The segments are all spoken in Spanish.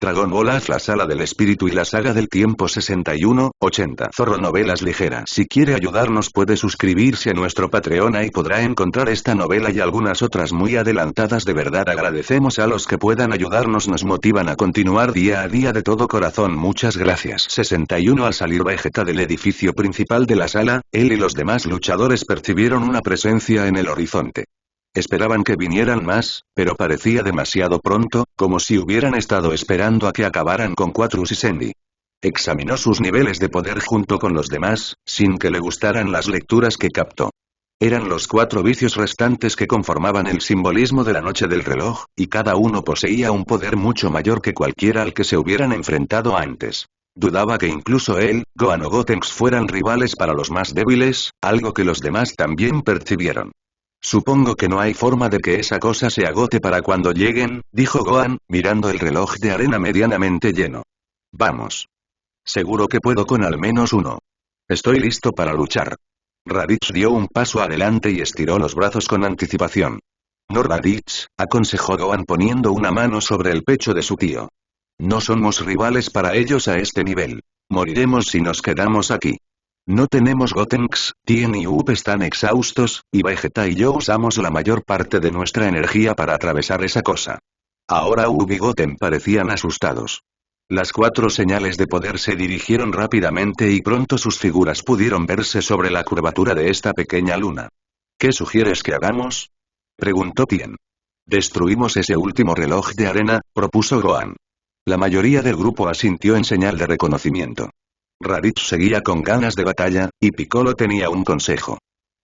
Dragon Ball AF, la sala del espíritu y la saga del tiempo 61-80. Zorro Novelas Ligeras. Si quiere ayudarnos puede suscribirse a nuestro Patreon y podrá encontrar esta novela y algunas otras muy adelantadas. De verdad agradecemos a los que puedan ayudarnos, nos motivan a continuar día a día de todo corazón. Muchas gracias. 61. Al salir Vegeta del edificio principal de la sala, él y los demás luchadores percibieron una presencia en el horizonte. Esperaban que vinieran más, pero parecía demasiado pronto, como si hubieran estado esperando a que acabaran con Quatrus y Sandy. Examinó sus niveles de poder junto con los demás, sin que le gustaran las lecturas que captó. Eran los 4 vicios restantes que conformaban el simbolismo de la noche del reloj, y cada uno poseía un poder mucho mayor que cualquiera al que se hubieran enfrentado antes. Dudaba que incluso él, Gohan o Gotenks fueran rivales para los más débiles, algo que los demás también percibieron. Supongo que no hay forma de que esa cosa se agote para cuando lleguen, dijo Gohan, mirando el reloj de arena medianamente lleno. Vamos. Seguro que puedo con al menos uno. Estoy listo para luchar. Raditz dio un paso adelante y estiró los brazos con anticipación. No, Raditz, aconsejó Gohan poniendo una mano sobre el pecho de su tío. No somos rivales para ellos a este nivel. Moriremos si nos quedamos aquí. No tenemos Gotenks, Tien y Up están exhaustos, y Vegeta y yo usamos la mayor parte de nuestra energía para atravesar esa cosa. Ahora Up y Goten parecían asustados. Las 4 señales de poder se dirigieron rápidamente y pronto sus figuras pudieron verse sobre la curvatura de esta pequeña luna. ¿Qué sugieres que hagamos?, preguntó Tien. Destruimos ese último reloj de arena, propuso Gohan. La mayoría del grupo asintió en señal de reconocimiento. Raditz seguía con ganas de batalla, y Piccolo tenía un consejo.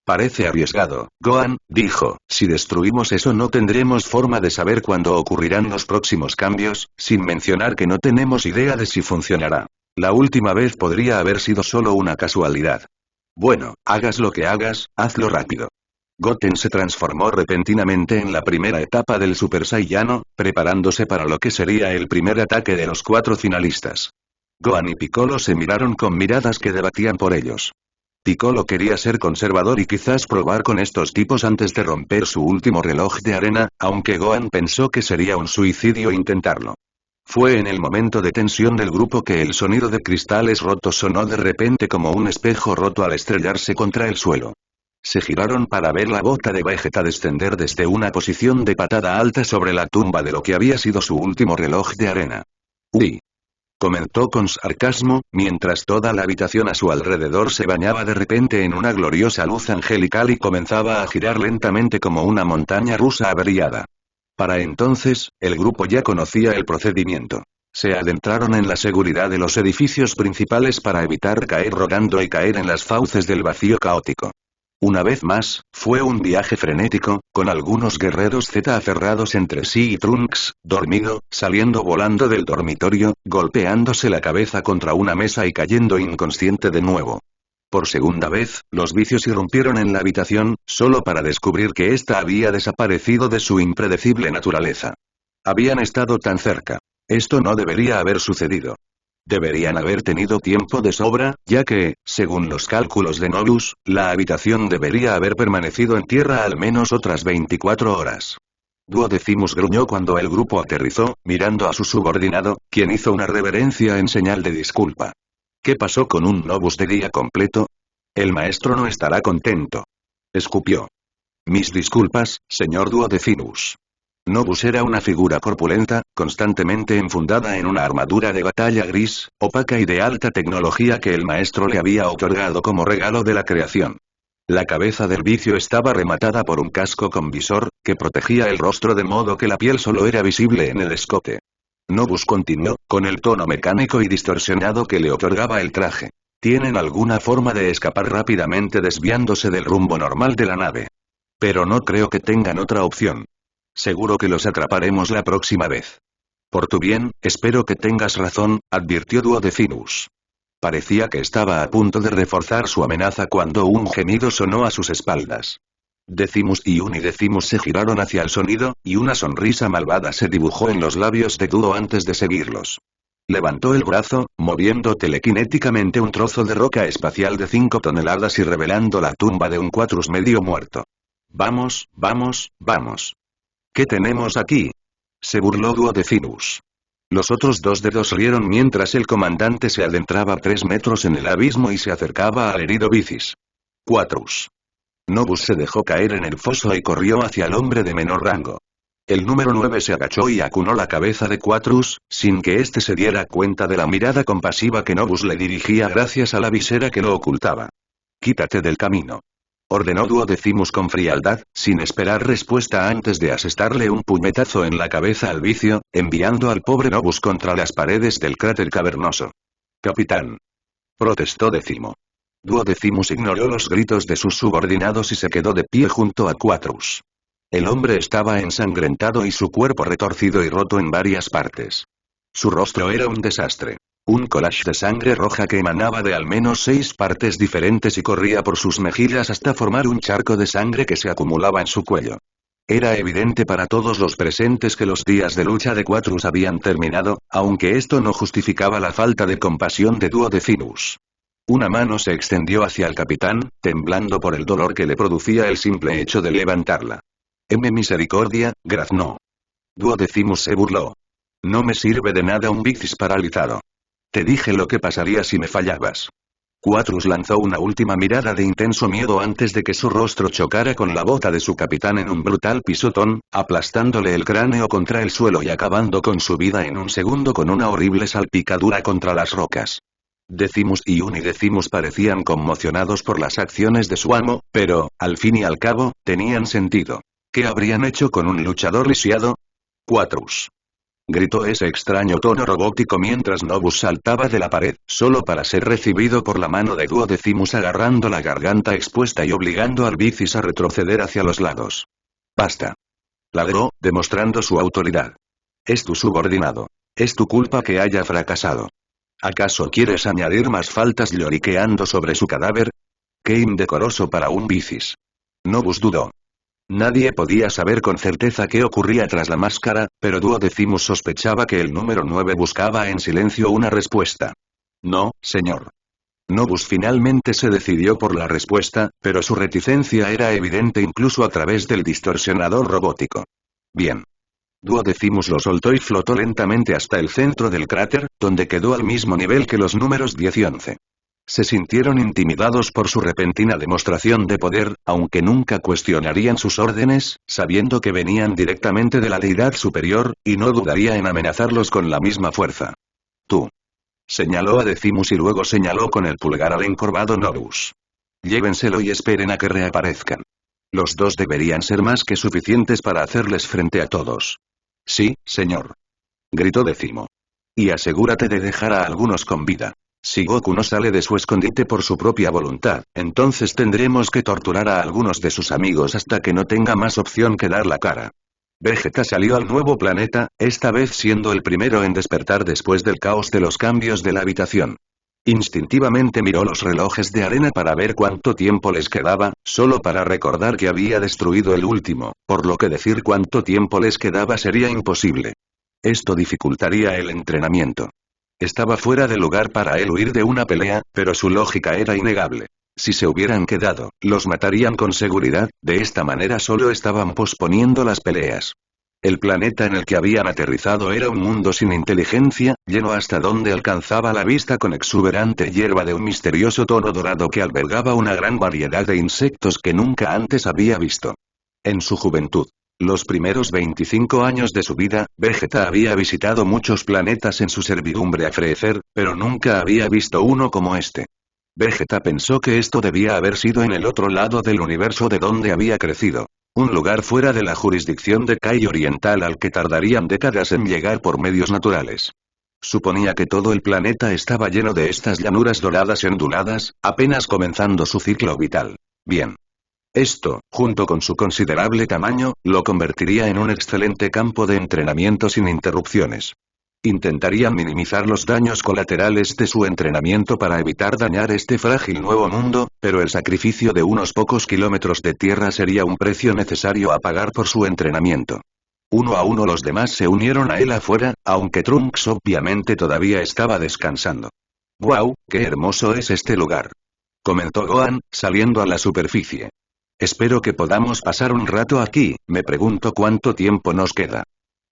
Parece arriesgado, Gohan, dijo, si destruimos eso no tendremos forma de saber cuándo ocurrirán los próximos cambios, sin mencionar que no tenemos idea de si funcionará. La última vez podría haber sido solo una casualidad. Bueno, hagas lo que hagas, hazlo rápido. Goten se transformó repentinamente en la primera etapa del Super Saiyano, preparándose para lo que sería el primer ataque de los 4 finalistas. Gohan y Piccolo se miraron con miradas que debatían por ellos. Piccolo quería ser conservador y quizás probar con estos tipos antes de romper su último reloj de arena, aunque Gohan pensó que sería un suicidio intentarlo. Fue en el momento de tensión del grupo que el sonido de cristales rotos sonó de repente como un espejo roto al estrellarse contra el suelo. Se giraron para ver la bota de Vegeta descender desde una posición de patada alta sobre la tumba de lo que había sido su último reloj de arena. ¡Uy!, comentó con sarcasmo, mientras toda la habitación a su alrededor se bañaba de repente en una gloriosa luz angelical y comenzaba a girar lentamente como una montaña rusa averiada. Para entonces, el grupo ya conocía el procedimiento. Se adentraron en la seguridad de los edificios principales para evitar caer rodando y caer en las fauces del vacío caótico. Una vez más, fue un viaje frenético, con algunos guerreros Z aferrados entre sí y Trunks, dormido, saliendo volando del dormitorio, golpeándose la cabeza contra una mesa y cayendo inconsciente de nuevo. Por segunda vez, los vicios irrumpieron en la habitación, solo para descubrir que ésta había desaparecido de su impredecible naturaleza. Habían estado tan cerca. Esto no debería haber sucedido. Deberían haber tenido tiempo de sobra, ya que, según los cálculos de Nobus, la habitación debería haber permanecido en tierra al menos otras 24 horas. Duodecimus gruñó cuando el grupo aterrizó, mirando a su subordinado, quien hizo una reverencia en señal de disculpa. ¿Qué pasó con un Nobus de día completo? El maestro no estará contento. Escupió. Mis disculpas, señor Duodecimus. Nobus era una figura corpulenta, constantemente enfundada en una armadura de batalla gris, opaca y de alta tecnología que el maestro le había otorgado como regalo de la creación. La cabeza del vicio estaba rematada por un casco con visor, que protegía el rostro de modo que la piel solo era visible en el escote. Nobus continuó, con el tono mecánico y distorsionado que le otorgaba el traje. Tienen alguna forma de escapar rápidamente desviándose del rumbo normal de la nave. Pero no creo que tengan otra opción. Seguro que los atraparemos la próxima vez. Por tu bien, espero que tengas razón, advirtió Duodecimus. Parecía que estaba a punto de reforzar su amenaza cuando un gemido sonó a sus espaldas. Decimus y Unidecimus se giraron hacia el sonido, y una sonrisa malvada se dibujó en los labios de Duo antes de seguirlos. Levantó el brazo, moviendo telequinéticamente un trozo de roca espacial de 5 toneladas y revelando la tumba de un Quatrus medio muerto. Vamos, vamos, vamos. ¿Qué tenemos aquí?, se burló Duodecimus. Los otros dos dedos rieron mientras el comandante se adentraba 3 metros en el abismo y se acercaba al herido Bicis. Quatrus. Nobus se dejó caer en el foso y corrió hacia el hombre de menor rango. El número 9 se agachó y acunó la cabeza de Quatrus, sin que éste se diera cuenta de la mirada compasiva que Nobus le dirigía gracias a la visera que lo ocultaba. «Quítate del camino», ordenó Duodecimus con frialdad, sin esperar respuesta antes de asestarle un puñetazo en la cabeza al vicio, enviando al pobre Nobus contra las paredes del cráter cavernoso. «Capitán», protestó Décimo. Duodecimus ignoró los gritos de sus subordinados y se quedó de pie junto a Quatrus. El hombre estaba ensangrentado y su cuerpo retorcido y roto en varias partes. Su rostro era un desastre. Un collage de sangre roja que emanaba de al menos 6 partes diferentes y corría por sus mejillas hasta formar un charco de sangre que se acumulaba en su cuello. Era evidente para todos los presentes que los días de lucha de Quatrus habían terminado, aunque esto no justificaba la falta de compasión de Duodecimus. Una mano se extendió hacia el capitán, temblando por el dolor que le producía el simple hecho de levantarla. Misericordia, graznó. Duodecimus se burló. No me sirve de nada un Bicis paralizado. Te dije lo que pasaría si me fallabas. Quatrus lanzó una última mirada de intenso miedo antes de que su rostro chocara con la bota de su capitán en un brutal pisotón, aplastándole el cráneo contra el suelo y acabando con su vida en un segundo con una horrible salpicadura contra las rocas. Decimus y Unidecimus parecían conmocionados por las acciones de su amo, pero, al fin y al cabo, tenían sentido. ¿Qué habrían hecho con un luchador lisiado? Quatrus. Gritó ese extraño tono robótico mientras Nobus saltaba de la pared, solo para ser recibido por la mano de Duodecimus agarrando la garganta expuesta y obligando al Bicis a retroceder hacia los lados. «Basta», ladró, demostrando su autoridad. «Es tu subordinado. Es tu culpa que haya fracasado. ¿Acaso quieres añadir más faltas lloriqueando sobre su cadáver? Qué indecoroso para un Bicis». Nobus dudó. Nadie podía saber con certeza qué ocurría tras la máscara, pero Duodecimus sospechaba que el número 9 buscaba en silencio una respuesta. «No, señor». Nobus finalmente se decidió por la respuesta, pero su reticencia era evidente incluso a través del distorsionador robótico. «Bien». Duodecimus lo soltó y flotó lentamente hasta el centro del cráter, donde quedó al mismo nivel que los números 10 y 11. Se sintieron intimidados por su repentina demostración de poder, aunque nunca cuestionarían sus órdenes, sabiendo que venían directamente de la deidad superior, y no dudaría en amenazarlos con la misma fuerza. «Tú». Señaló a Decimus y luego señaló con el pulgar al encorvado Nobus. «Llévenselo y esperen a que reaparezcan. Los dos deberían ser más que suficientes para hacerles frente a todos». «Sí, señor», gritó Décimo. «Y asegúrate de dejar a algunos con vida. Si Goku no sale de su escondite por su propia voluntad, entonces tendremos que torturar a algunos de sus amigos hasta que no tenga más opción que dar la cara». Vegeta salió al nuevo planeta, esta vez siendo el primero en despertar después del caos de los cambios de la habitación. Instintivamente miró los relojes de arena para ver cuánto tiempo les quedaba, solo para recordar que había destruido el último, por lo que decir cuánto tiempo les quedaba sería imposible. Esto dificultaría el entrenamiento. Estaba fuera de lugar para él huir de una pelea, pero su lógica era innegable. Si se hubieran quedado, los matarían con seguridad, de esta manera solo estaban posponiendo las peleas. El planeta en el que habían aterrizado era un mundo sin inteligencia, lleno hasta donde alcanzaba la vista con exuberante hierba de un misterioso tono dorado que albergaba una gran variedad de insectos que nunca antes había visto. En su juventud, los primeros 25 años de su vida, Vegeta había visitado muchos planetas en su servidumbre a Freezer, pero nunca había visto uno como este. Vegeta pensó que esto debía haber sido en el otro lado del universo de donde había crecido. Un lugar fuera de la jurisdicción de Kai Oriental al que tardarían décadas en llegar por medios naturales. Suponía que todo el planeta estaba lleno de estas llanuras doradas y onduladas, apenas comenzando su ciclo vital. Bien. Esto, junto con su considerable tamaño, lo convertiría en un excelente campo de entrenamiento sin interrupciones. Intentarían minimizar los daños colaterales de su entrenamiento para evitar dañar este frágil nuevo mundo, pero el sacrificio de unos pocos kilómetros de tierra sería un precio necesario a pagar por su entrenamiento. Uno a uno los demás se unieron a él afuera, aunque Trunks obviamente todavía estaba descansando. «¡Guau, qué hermoso es este lugar!», comentó Gohan, saliendo a la superficie. «Espero que podamos pasar un rato aquí, me pregunto cuánto tiempo nos queda».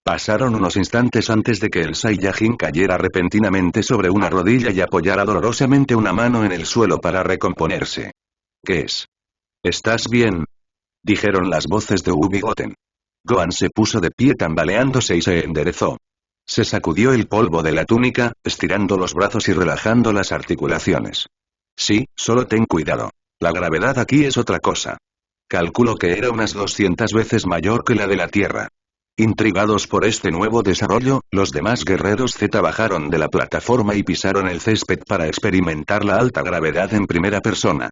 Pasaron unos instantes antes de que el Saiyajin cayera repentinamente sobre una rodilla y apoyara dolorosamente una mano en el suelo para recomponerse. ¿Qué es? ¿Estás bien? Dijeron las voces de Ubi-Goten. Gohan se puso de pie tambaleándose y se enderezó. Se sacudió el polvo de la túnica, estirando los brazos y relajando las articulaciones. Sí, solo ten cuidado. La gravedad aquí es otra cosa. Calculo que era unas 200 veces mayor que la de la Tierra. Intrigados por este nuevo desarrollo, los demás guerreros Z bajaron de la plataforma y pisaron el césped para experimentar la alta gravedad en primera persona.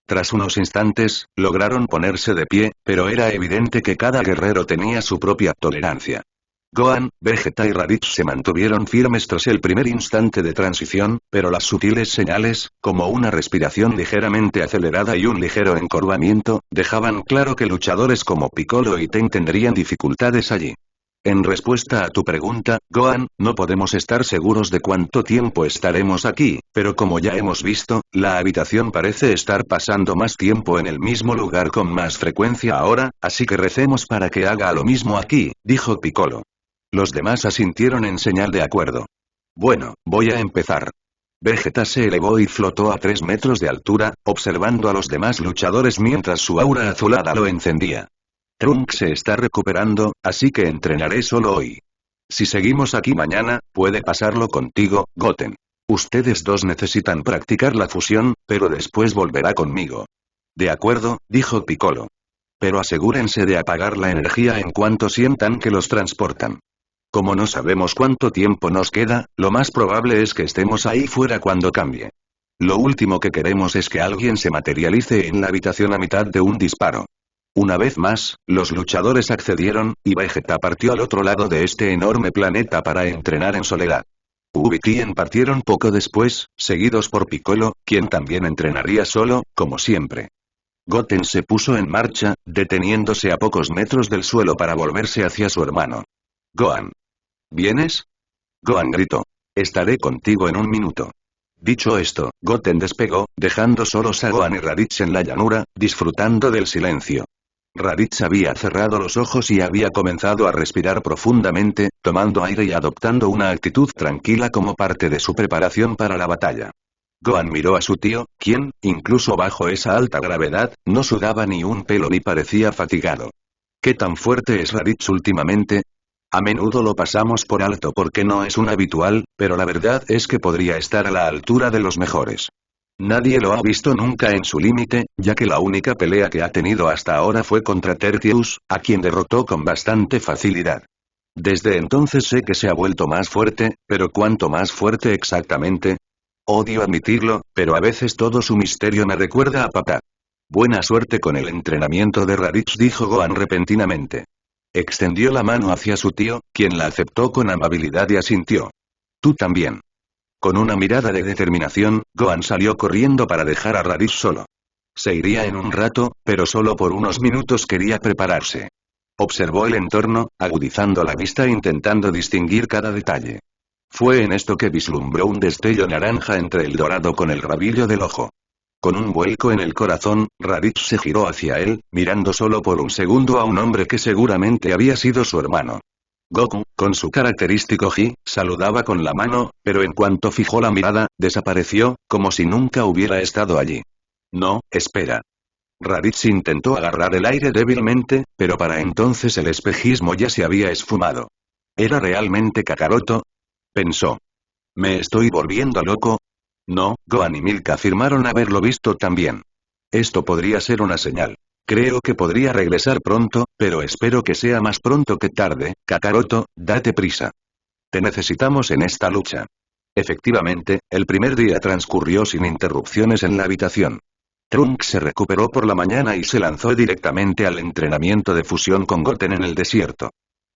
Tras unos instantes, lograron ponerse de pie, pero era evidente que cada guerrero tenía su propia tolerancia. Gohan, Vegeta y Raditz se mantuvieron firmes tras el primer instante de transición, pero las sutiles señales, como una respiración ligeramente acelerada y un ligero encorvamiento, dejaban claro que luchadores como Piccolo y Ten tendrían dificultades allí. En respuesta a tu pregunta, Gohan, no podemos estar seguros de cuánto tiempo estaremos aquí, pero como ya hemos visto, la habitación parece estar pasando más tiempo en el mismo lugar con más frecuencia ahora, así que recemos para que haga lo mismo aquí, dijo Piccolo. Los demás asintieron en señal de acuerdo. Bueno, voy a empezar. Vegeta se elevó y flotó a 3 metros de altura, observando a los demás luchadores mientras su aura azulada lo encendía. Trunks se está recuperando, así que entrenaré solo hoy. Si seguimos aquí mañana, puede pasarlo contigo, Goten. Ustedes dos necesitan practicar la fusión, pero después volverá conmigo. De acuerdo, dijo Piccolo. Pero asegúrense de apagar la energía en cuanto sientan que los transportan. Como no sabemos cuánto tiempo nos queda, lo más probable es que estemos ahí fuera cuando cambie. Lo último que queremos es que alguien se materialice en la habitación a mitad de un disparo. Una vez más, los luchadores accedieron, y Vegeta partió al otro lado de este enorme planeta para entrenar en soledad. Ubi y Tien partieron poco después, seguidos por Piccolo, quien también entrenaría solo, como siempre. Goten se puso en marcha, deteniéndose a pocos metros del suelo para volverse hacia su hermano. Gohan. ¿Vienes? Gohan gritó. Estaré contigo en un minuto. Dicho esto, Goten despegó, dejando solos a Gohan y Raditz en la llanura, disfrutando del silencio. Raditz había cerrado los ojos y había comenzado a respirar profundamente, tomando aire y adoptando una actitud tranquila como parte de su preparación para la batalla. Gohan miró a su tío, quien, incluso bajo esa alta gravedad, no sudaba ni un pelo ni parecía fatigado. ¿Qué tan fuerte es Raditz últimamente? A menudo lo pasamos por alto porque no es un habitual, pero la verdad es que podría estar a la altura de los mejores. Nadie lo ha visto nunca en su límite, ya que la única pelea que ha tenido hasta ahora fue contra Tertius, a quien derrotó con bastante facilidad. Desde entonces sé que se ha vuelto más fuerte, pero ¿cuánto más fuerte exactamente? Odio admitirlo, pero a veces todo su misterio me recuerda a papá. Buena suerte con el entrenamiento de Raditz, dijo Gohan repentinamente. Extendió la mano hacia su tío, quien la aceptó con amabilidad y asintió. Tú también. Con una mirada de determinación, Gohan salió corriendo para dejar a Raditz solo. Se iría en un rato, pero solo por unos minutos quería prepararse. Observó el entorno, agudizando la vista e intentando distinguir cada detalle. Fue en esto que vislumbró un destello naranja entre el dorado con el rabillo del ojo. Con un vuelco en el corazón, Raditz se giró hacia él, mirando solo por un segundo a un hombre que seguramente había sido su hermano. Goku, con su característico Ji, saludaba con la mano, pero en cuanto fijó la mirada, desapareció, como si nunca hubiera estado allí. No, espera. Raditz intentó agarrar el aire débilmente, pero para entonces el espejismo ya se había esfumado. ¿Era realmente Kakaroto? Pensó. ¿Me estoy volviendo loco? No, Gohan y Milk afirmaron haberlo visto también. Esto podría ser una señal. Creo que podría regresar pronto, pero espero que sea más pronto que tarde. Kakaroto, date prisa. Te necesitamos en esta lucha. Efectivamente, el primer día transcurrió sin interrupciones en la habitación. Trunks se recuperó por la mañana y se lanzó directamente al entrenamiento de fusión con Goten en el desierto.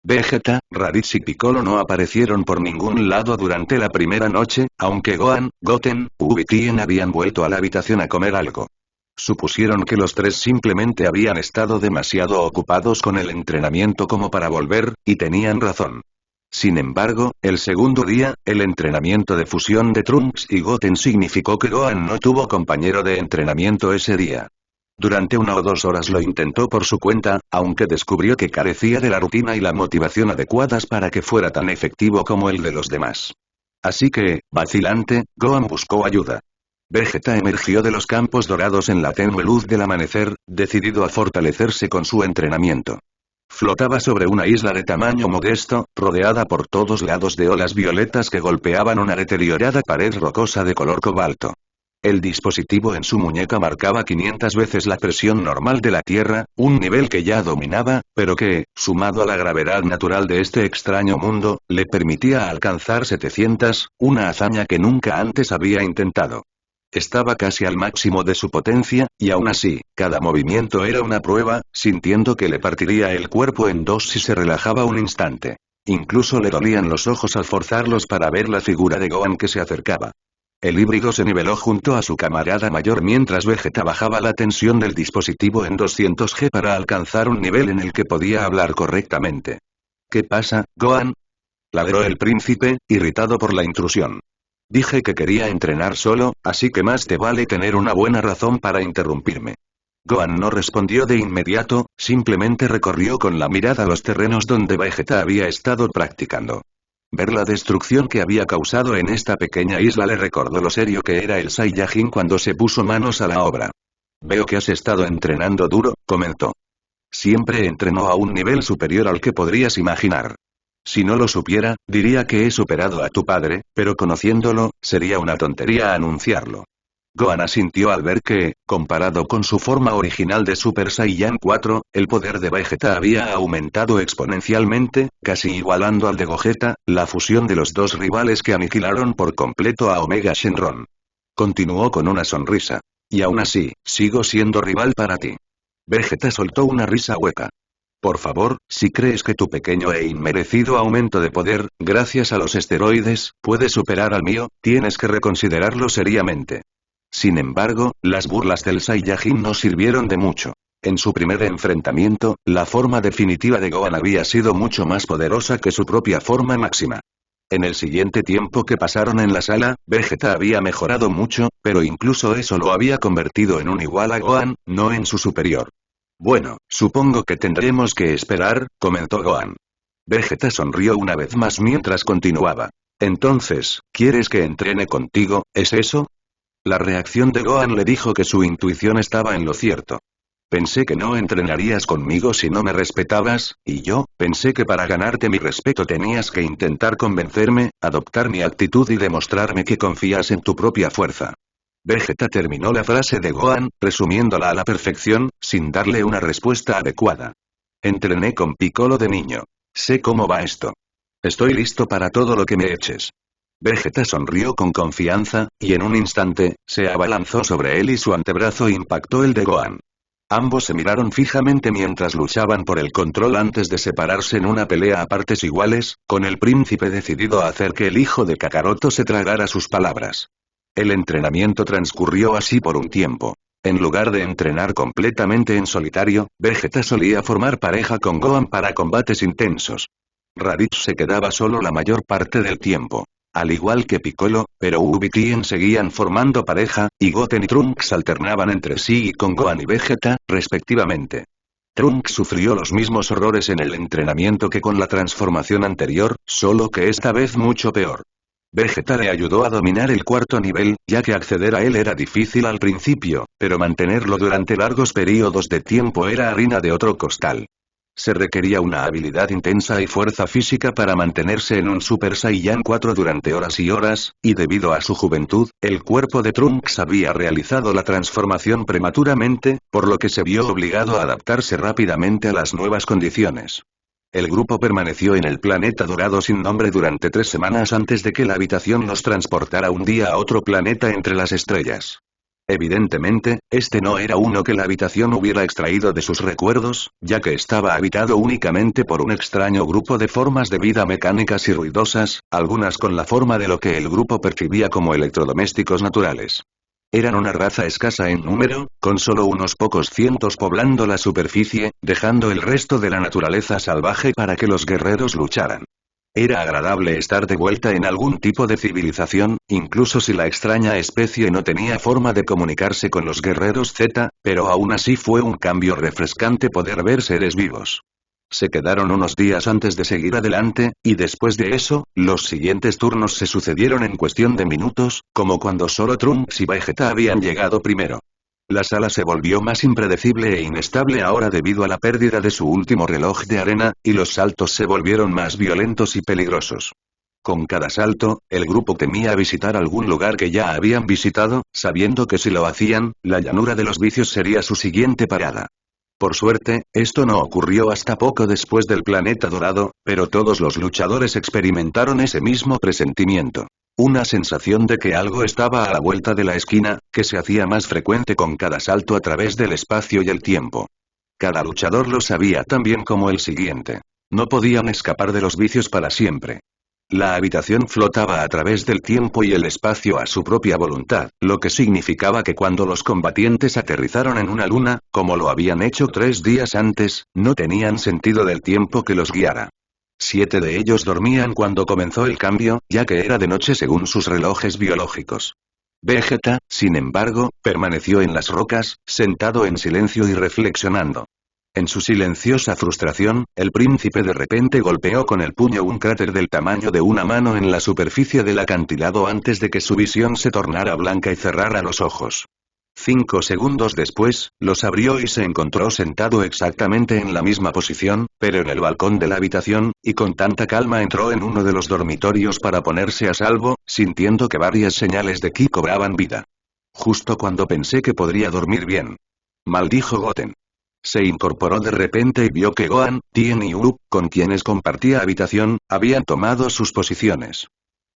Vegeta, Raditz y Piccolo no aparecieron por ningún lado durante la primera noche, aunque Gohan, Goten, Ubi y Tien habían vuelto a la habitación a comer algo. Supusieron que los tres simplemente habían estado demasiado ocupados con el entrenamiento como para volver, y tenían razón. Sin embargo, el segundo día, el entrenamiento de fusión de Trunks y Goten significó que Gohan no tuvo compañero de entrenamiento ese día. Durante 1 o 2 horas lo intentó por su cuenta, aunque descubrió que carecía de la rutina y la motivación adecuadas para que fuera tan efectivo como el de los demás. Así que, vacilante, Gohan buscó ayuda. Vegeta emergió de los campos dorados en la tenue luz del amanecer, decidido a fortalecerse con su entrenamiento. Flotaba sobre una isla de tamaño modesto, rodeada por todos lados de olas violetas que golpeaban una deteriorada pared rocosa de color cobalto. El dispositivo en su muñeca marcaba 500 veces la presión normal de la Tierra, un nivel que ya dominaba, pero que, sumado a la gravedad natural de este extraño mundo, le permitía alcanzar 700, una hazaña que nunca antes había intentado. Estaba casi al máximo de su potencia, y aún así, cada movimiento era una prueba, sintiendo que le partiría el cuerpo en dos si se relajaba un instante. Incluso le dolían los ojos al forzarlos para ver la figura de Gohan que se acercaba. El híbrido se niveló junto a su camarada mayor mientras Vegeta bajaba la tensión del dispositivo en 200 G para alcanzar un nivel en el que podía hablar correctamente. ¿Qué pasa, Gohan? Ladró el príncipe, irritado por la intrusión. Dije que quería entrenar solo, así que más te vale tener una buena razón para interrumpirme. Gohan no respondió de inmediato, simplemente recorrió con la mirada los terrenos donde Vegeta había estado practicando. Ver la destrucción que había causado en esta pequeña isla le recordó lo serio que era el Saiyajin cuando se puso manos a la obra. Veo que has estado entrenando duro, comentó. Siempre entrenó a un nivel superior al que podrías imaginar. Si no lo supiera, diría que he superado a tu padre, pero conociéndolo, sería una tontería anunciarlo. Gohan asintió al ver que, comparado con su forma original de Super Saiyan 4, el poder de Vegeta había aumentado exponencialmente, casi igualando al de Gogeta, la fusión de los dos rivales que aniquilaron por completo a Omega Shenron. Continuó con una sonrisa. Y aún así, sigo siendo rival para ti. Vegeta soltó una risa hueca. Por favor, si crees que tu pequeño e inmerecido aumento de poder, gracias a los esteroides, puede superar al mío, tienes que reconsiderarlo seriamente. Sin embargo, las burlas del Saiyajin no sirvieron de mucho. En su primer enfrentamiento, la forma definitiva de Gohan había sido mucho más poderosa que su propia forma máxima. En el siguiente tiempo que pasaron en la sala, Vegeta había mejorado mucho, pero incluso eso lo había convertido en un igual a Gohan, no en su superior. Bueno, supongo que tendremos que esperar, comentó Gohan. Vegeta sonrió una vez más mientras continuaba. Entonces, ¿quieres que entrene contigo, es eso? La reacción de Gohan le dijo que su intuición estaba en lo cierto. Pensé que no entrenarías conmigo si no me respetabas, y yo, pensé que para ganarte mi respeto tenías que intentar convencerme, adoptar mi actitud y demostrarme que confías en tu propia fuerza. Vegeta terminó la frase de Gohan, resumiéndola a la perfección, sin darle una respuesta adecuada. Entrené con Piccolo de niño. Sé cómo va esto. Estoy listo para todo lo que me eches. Vegeta sonrió con confianza, y en un instante, se abalanzó sobre él y su antebrazo impactó el de Gohan. Ambos se miraron fijamente mientras luchaban por el control antes de separarse en una pelea a partes iguales, con el príncipe decidido a hacer que el hijo de Kakaroto se tragara sus palabras. El entrenamiento transcurrió así por un tiempo. En lugar de entrenar completamente en solitario, Vegeta solía formar pareja con Gohan para combates intensos. Raditz se quedaba solo la mayor parte del tiempo. Al igual que Piccolo, pero Ubi y Tien seguían formando pareja, y Goten y Trunks alternaban entre sí y con Gohan y Vegeta, respectivamente. Trunks sufrió los mismos horrores en el entrenamiento que con la transformación anterior, solo que esta vez mucho peor. Vegeta le ayudó a dominar el cuarto nivel, ya que acceder a él era difícil al principio, pero mantenerlo durante largos periodos de tiempo era harina de otro costal. Se requería una habilidad intensa y fuerza física para mantenerse en un Super Saiyan 4 durante horas y horas, y debido a su juventud, el cuerpo de Trunks había realizado la transformación prematuramente, por lo que se vio obligado a adaptarse rápidamente a las nuevas condiciones. El grupo permaneció en el planeta dorado sin nombre durante 3 semanas antes de que la habitación los transportara un día a otro planeta entre las estrellas. Evidentemente, este no era uno que la habitación hubiera extraído de sus recuerdos, ya que estaba habitado únicamente por un extraño grupo de formas de vida mecánicas y ruidosas, algunas con la forma de lo que el grupo percibía como electrodomésticos naturales. Eran una raza escasa en número, con solo unos pocos cientos poblando la superficie, dejando el resto de la naturaleza salvaje para que los guerreros lucharan. Era agradable estar de vuelta en algún tipo de civilización, incluso si la extraña especie no tenía forma de comunicarse con los guerreros Z, pero aún así fue un cambio refrescante poder ver seres vivos. Se quedaron unos días antes de seguir adelante, y después de eso, los siguientes turnos se sucedieron en cuestión de minutos, como cuando solo Trunks y Vegeta habían llegado primero. La sala se volvió más impredecible e inestable ahora debido a la pérdida de su último reloj de arena, y los saltos se volvieron más violentos y peligrosos. Con cada salto, el grupo temía visitar algún lugar que ya habían visitado, sabiendo que si lo hacían, la llanura de los vicios sería su siguiente parada. Por suerte, esto no ocurrió hasta poco después del planeta dorado, pero todos los luchadores experimentaron ese mismo presentimiento. Una sensación de que algo estaba a la vuelta de la esquina, que se hacía más frecuente con cada salto a través del espacio y el tiempo. Cada luchador lo sabía tan bien como el siguiente. No podían escapar de los vicios para siempre. La habitación flotaba a través del tiempo y el espacio a su propia voluntad, lo que significaba que cuando los combatientes aterrizaron en una luna, como lo habían hecho 3 días antes, no tenían sentido del tiempo que los guiara. 7 de ellos dormían cuando comenzó el cambio, ya que era de noche según sus relojes biológicos. Vegeta, sin embargo, permaneció en las rocas, sentado en silencio y reflexionando. En su silenciosa frustración, el príncipe de repente golpeó con el puño un cráter del tamaño de una mano en la superficie del acantilado antes de que su visión se tornara blanca y cerrara los ojos. 5 segundos después, los abrió y se encontró sentado exactamente en la misma posición, pero en el balcón de la habitación, y con tanta calma entró en uno de los dormitorios para ponerse a salvo, sintiendo que varias señales de ki cobraban vida. Justo cuando pensé que podría dormir bien. Maldijo Goten. Se incorporó de repente y vio que Gohan, Tien y Urup, con quienes compartía habitación, habían tomado sus posiciones.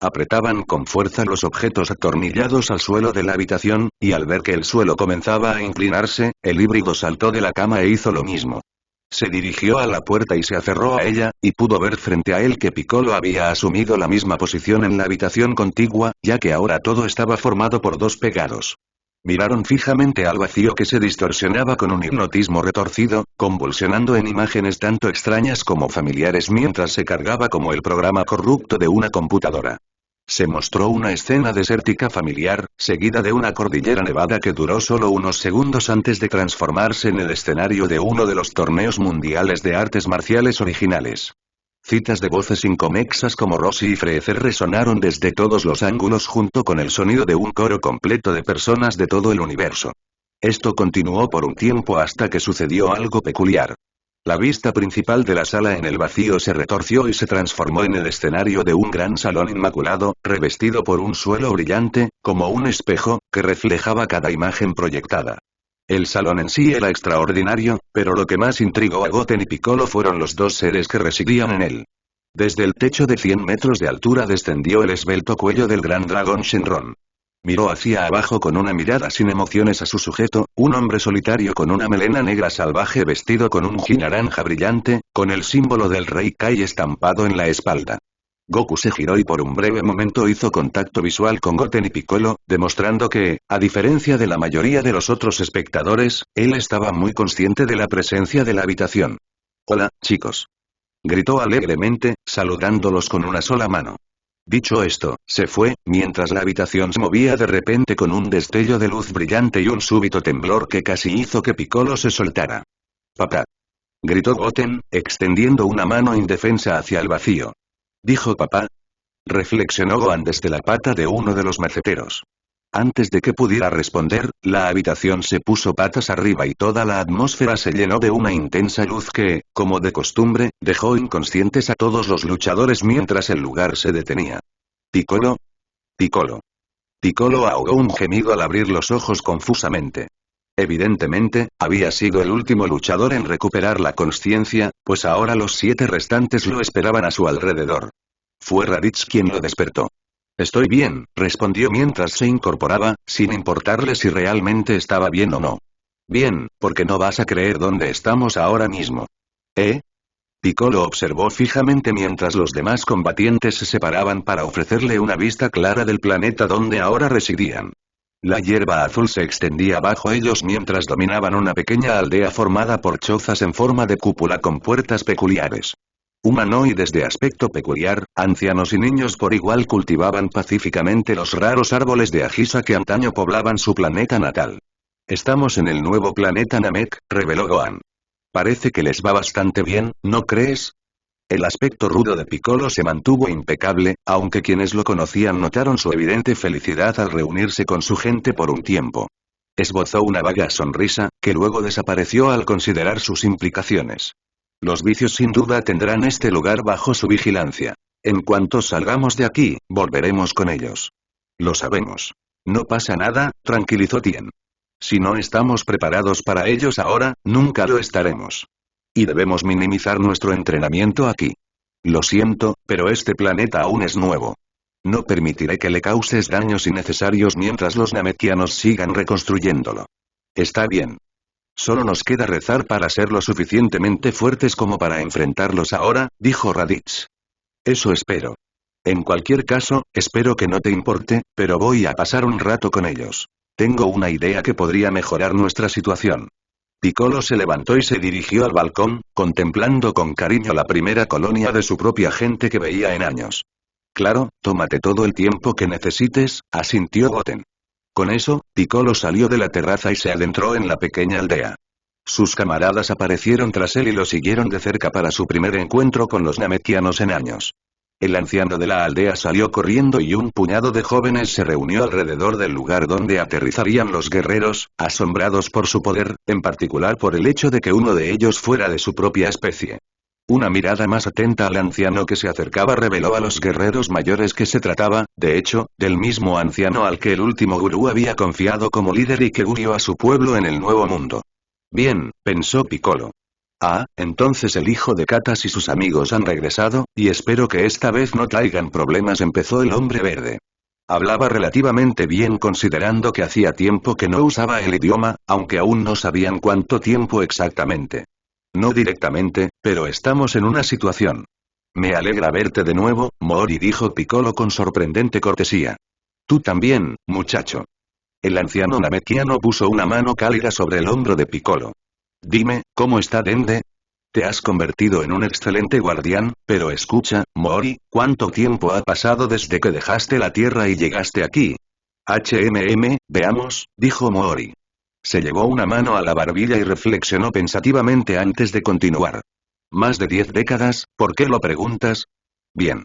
Apretaban con fuerza los objetos atornillados al suelo de la habitación, y al ver que el suelo comenzaba a inclinarse, el híbrido saltó de la cama e hizo lo mismo. Se dirigió a la puerta y se aferró a ella, y pudo ver frente a él que Piccolo había asumido la misma posición en la habitación contigua, ya que ahora todo estaba formado por 2 pegados. Miraron fijamente al vacío que se distorsionaba con un hipnotismo retorcido, convulsionando en imágenes tanto extrañas como familiares mientras se cargaba como el programa corrupto de una computadora. Se mostró una escena desértica familiar, seguida de una cordillera nevada que duró solo unos segundos antes de transformarse en el escenario de uno de los torneos mundiales de artes marciales originales. Citas de voces inconexas como Roshi y Freezer resonaron desde todos los ángulos junto con el sonido de un coro completo de personas de todo el universo. Esto continuó por un tiempo hasta que sucedió algo peculiar. La vista principal de la sala en el vacío se retorció y se transformó en el escenario de un gran salón inmaculado, revestido por un suelo brillante, como un espejo, que reflejaba cada imagen proyectada. El salón en sí era extraordinario, pero lo que más intrigó a Goten y Piccolo fueron los 2 seres que residían en él. Desde el techo de 100 metros de altura descendió el esbelto cuello del gran dragón Shenron. Miró hacia abajo con una mirada sin emociones a su sujeto, un hombre solitario con una melena negra salvaje vestido con un ji naranja brillante, con el símbolo del rey Kai estampado en la espalda. Goku se giró y por un breve momento hizo contacto visual con Goten y Piccolo, demostrando que, a diferencia de la mayoría de los otros espectadores, él estaba muy consciente de la presencia de la habitación. «Hola, chicos», gritó alegremente, saludándolos con una sola mano. Dicho esto, se fue, mientras la habitación se movía de repente con un destello de luz brillante y un súbito temblor que casi hizo que Piccolo se soltara. «Papá», gritó Goten, extendiendo una mano indefensa hacia el vacío. «¿Dijo papá?», reflexionó Gohan desde la pata de uno de los maceteros. Antes de que pudiera responder, la habitación se puso patas arriba y toda la atmósfera se llenó de una intensa luz que, como de costumbre, dejó inconscientes a todos los luchadores mientras el lugar se detenía. «Piccolo. Piccolo». Piccolo ahogó un gemido al abrir los ojos confusamente. Evidentemente, había sido el último luchador en recuperar la consciencia, pues ahora los 7 restantes lo esperaban a su alrededor. Fue Raditz quien lo despertó. «Estoy bien», respondió mientras se incorporaba, sin importarle si realmente estaba bien o no. «Bien, porque no vas a creer dónde estamos ahora mismo». «¿Eh?». Piccolo observó fijamente mientras los demás combatientes se separaban para ofrecerle una vista clara del planeta donde ahora residían. La hierba azul se extendía bajo ellos mientras dominaban una pequeña aldea formada por chozas en forma de cúpula con puertas peculiares. Humanoides de aspecto peculiar, ancianos y niños por igual cultivaban pacíficamente los raros árboles de Agisa que antaño poblaban su planeta natal. Estamos en el nuevo planeta Namek, reveló Gohan. Parece que les va bastante bien, ¿no crees? El aspecto rudo de Piccolo se mantuvo impecable, aunque quienes lo conocían notaron su evidente felicidad al reunirse con su gente por un tiempo. Esbozó una vaga sonrisa, que luego desapareció al considerar sus implicaciones. Los vicios sin duda tendrán este lugar bajo su vigilancia. En cuanto salgamos de aquí, volveremos con ellos. Lo sabemos. No pasa nada, tranquilizó Tien. Si no estamos preparados para ellos ahora, nunca lo estaremos. Y debemos minimizar nuestro entrenamiento aquí. Lo siento, pero este planeta aún es nuevo. No permitiré que le causes daños innecesarios mientras los namekianos sigan reconstruyéndolo. Está bien. Solo nos queda rezar para ser lo suficientemente fuertes como para enfrentarlos ahora, dijo Raditz. Eso espero. En cualquier caso, espero que no te importe, pero voy a pasar un rato con ellos. Tengo una idea que podría mejorar nuestra situación. Piccolo se levantó y se dirigió al balcón, contemplando con cariño la primera colonia de su propia gente que veía en años. Claro, tómate todo el tiempo que necesites, asintió Goten. Con eso, Piccolo salió de la terraza y se adentró en la pequeña aldea. Sus camaradas aparecieron tras él y lo siguieron de cerca para su primer encuentro con los namekianos en años. El anciano de la aldea salió corriendo y un puñado de jóvenes se reunió alrededor del lugar donde aterrizarían los guerreros, asombrados por su poder, en particular por el hecho de que uno de ellos fuera de su propia especie. Una mirada más atenta al anciano que se acercaba reveló a los guerreros mayores que se trataba, de hecho, del mismo anciano al que el último gurú había confiado como líder y que guió a su pueblo en el Nuevo Mundo. Bien, pensó Piccolo. Ah, entonces el hijo de Katas y sus amigos han regresado, y espero que esta vez no traigan problemas, empezó el hombre verde. Hablaba relativamente bien considerando que hacía tiempo que no usaba el idioma, aunque aún no sabían cuánto tiempo exactamente. No directamente, pero estamos en una situación. Me alegra verte de nuevo, Mori, dijo Piccolo con sorprendente cortesía. Tú también, muchacho. El anciano namekiano puso una mano cálida sobre el hombro de Piccolo. Dime, ¿cómo está Dende? Te has convertido en un excelente guardián, pero escucha, Mori, ¿cuánto tiempo ha pasado desde que dejaste la Tierra y llegaste aquí? Veamos, dijo Mori. Se llevó una mano a la barbilla y reflexionó pensativamente antes de continuar. Más de 10 décadas, ¿por qué lo preguntas? Bien.